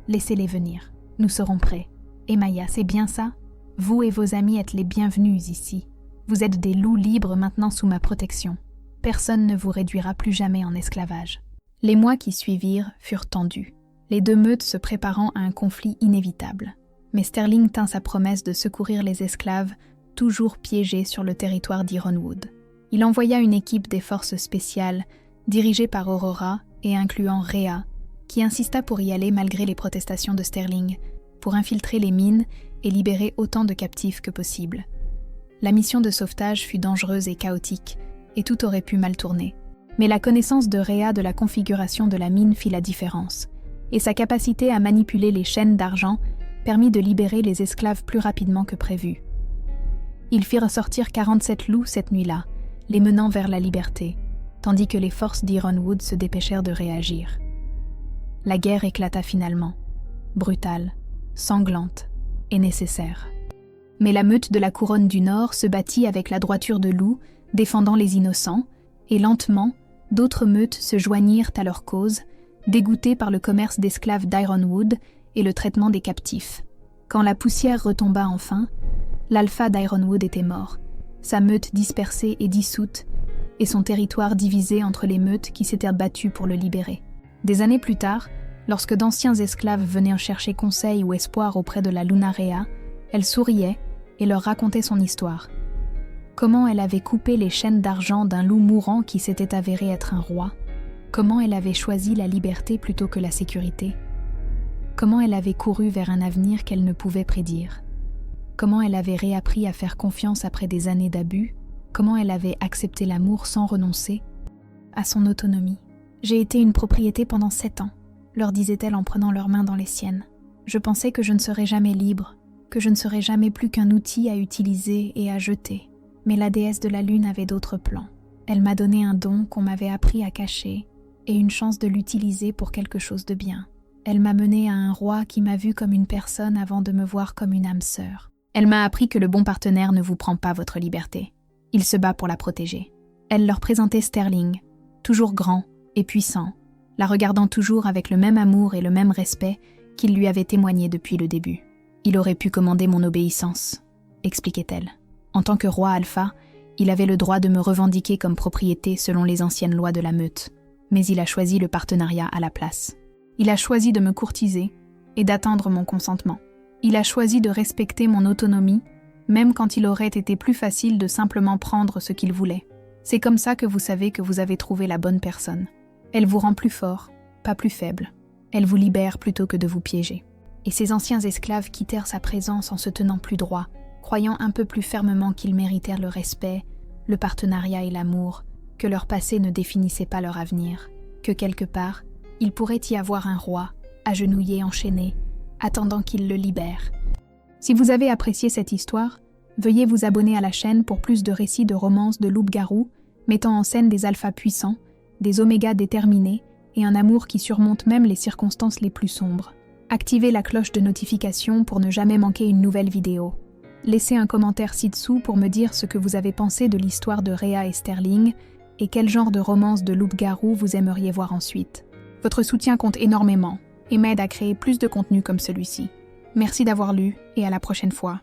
Laissez-les venir, nous serons prêts. Et Maya, c'est bien ça? Vous et vos amis êtes les bienvenus ici. Vous êtes des loups libres maintenant sous ma protection. Personne ne vous réduira plus jamais en esclavage. Les mois qui suivirent furent tendus, les 2 meutes se préparant à un conflit inévitable. Mais Sterling tint sa promesse de secourir les esclaves, toujours piégés sur le territoire d'Ironwood. Il envoya une équipe des forces spéciales, dirigée par Aurora et incluant Rhea, qui insista pour y aller malgré les protestations de Sterling, pour infiltrer les mines et libérer autant de captifs que possible. La mission de sauvetage fut dangereuse et chaotique, et tout aurait pu mal tourner. Mais la connaissance de Rhea de la configuration de la mine fit la différence, et sa capacité à manipuler les chaînes d'argent permit de libérer les esclaves plus rapidement que prévu. Ils firent ressortir 47 loups cette nuit-là, les menant vers la liberté, tandis que les forces d'Ironwood se dépêchèrent de réagir. La guerre éclata finalement, brutale, sanglante et nécessaire. Mais la meute de la couronne du Nord se battit avec la droiture de loup, défendant les innocents, et lentement, d'autres meutes se joignirent à leur cause, dégoûtées par le commerce d'esclaves d'Ironwood et le traitement des captifs. Quand la poussière retomba enfin, l'alpha d'Ironwood était mort, sa meute dispersée et dissoute, et son territoire divisé entre les meutes qui s'étaient battues pour le libérer. Des années plus tard, lorsque d'anciens esclaves venaient chercher conseil ou espoir auprès de la Lunarea, elle souriait et leur racontait son histoire. Comment elle avait coupé les chaînes d'argent d'un loup mourant qui s'était avéré être un roi. Comment elle avait choisi la liberté plutôt que la sécurité. Comment elle avait couru vers un avenir qu'elle ne pouvait prédire. Comment elle avait réappris à faire confiance après des années d'abus. Comment elle avait accepté l'amour sans renoncer à son autonomie. « J'ai été une propriété pendant 7 ans, leur disait-elle en prenant leurs mains dans les siennes. Je pensais que je ne serais jamais libre, que je ne serais jamais plus qu'un outil à utiliser et à jeter. Mais la déesse de la lune avait d'autres plans. Elle m'a donné un don qu'on m'avait appris à cacher et une chance de l'utiliser pour quelque chose de bien. Elle m'a mené à un roi qui m'a vue comme une personne avant de me voir comme une âme sœur. Elle m'a appris que le bon partenaire ne vous prend pas votre liberté. Il se bat pour la protéger. Elle leur présentait Sterling, toujours grand et puissant, la regardant toujours avec le même amour et le même respect qu'il lui avait témoigné depuis le début. Il aurait pu commander mon obéissance, expliquait-elle. En tant que roi alpha, il avait le droit de me revendiquer comme propriété selon les anciennes lois de la meute, mais il a choisi le partenariat à la place. Il a choisi de me courtiser et d'attendre mon consentement. Il a choisi de respecter mon autonomie, même quand il aurait été plus facile de simplement prendre ce qu'il voulait. C'est comme ça que vous savez que vous avez trouvé la bonne personne. Elle vous rend plus fort, pas plus faible. Elle vous libère plutôt que de vous piéger. Et ces anciens esclaves quittèrent sa présence en se tenant plus droit, croyant un peu plus fermement qu'ils méritèrent le respect, le partenariat et l'amour, que leur passé ne définissait pas leur avenir, que quelque part, il pourrait y avoir un roi, agenouillé, enchaîné, attendant qu'il le libère. Si vous avez apprécié cette histoire, veuillez vous abonner à la chaîne pour plus de récits de romances de loup-garou, mettant en scène des alphas puissants, des omégas déterminés et un amour qui surmonte même les circonstances les plus sombres. Activez la cloche de notification pour ne jamais manquer une nouvelle vidéo. Laissez un commentaire ci-dessous pour me dire ce que vous avez pensé de l'histoire de Rhea et Sterling et quel genre de romance de loup-garou vous aimeriez voir ensuite. Votre soutien compte énormément et m'aide à créer plus de contenu comme celui-ci. Merci d'avoir lu et à la prochaine fois.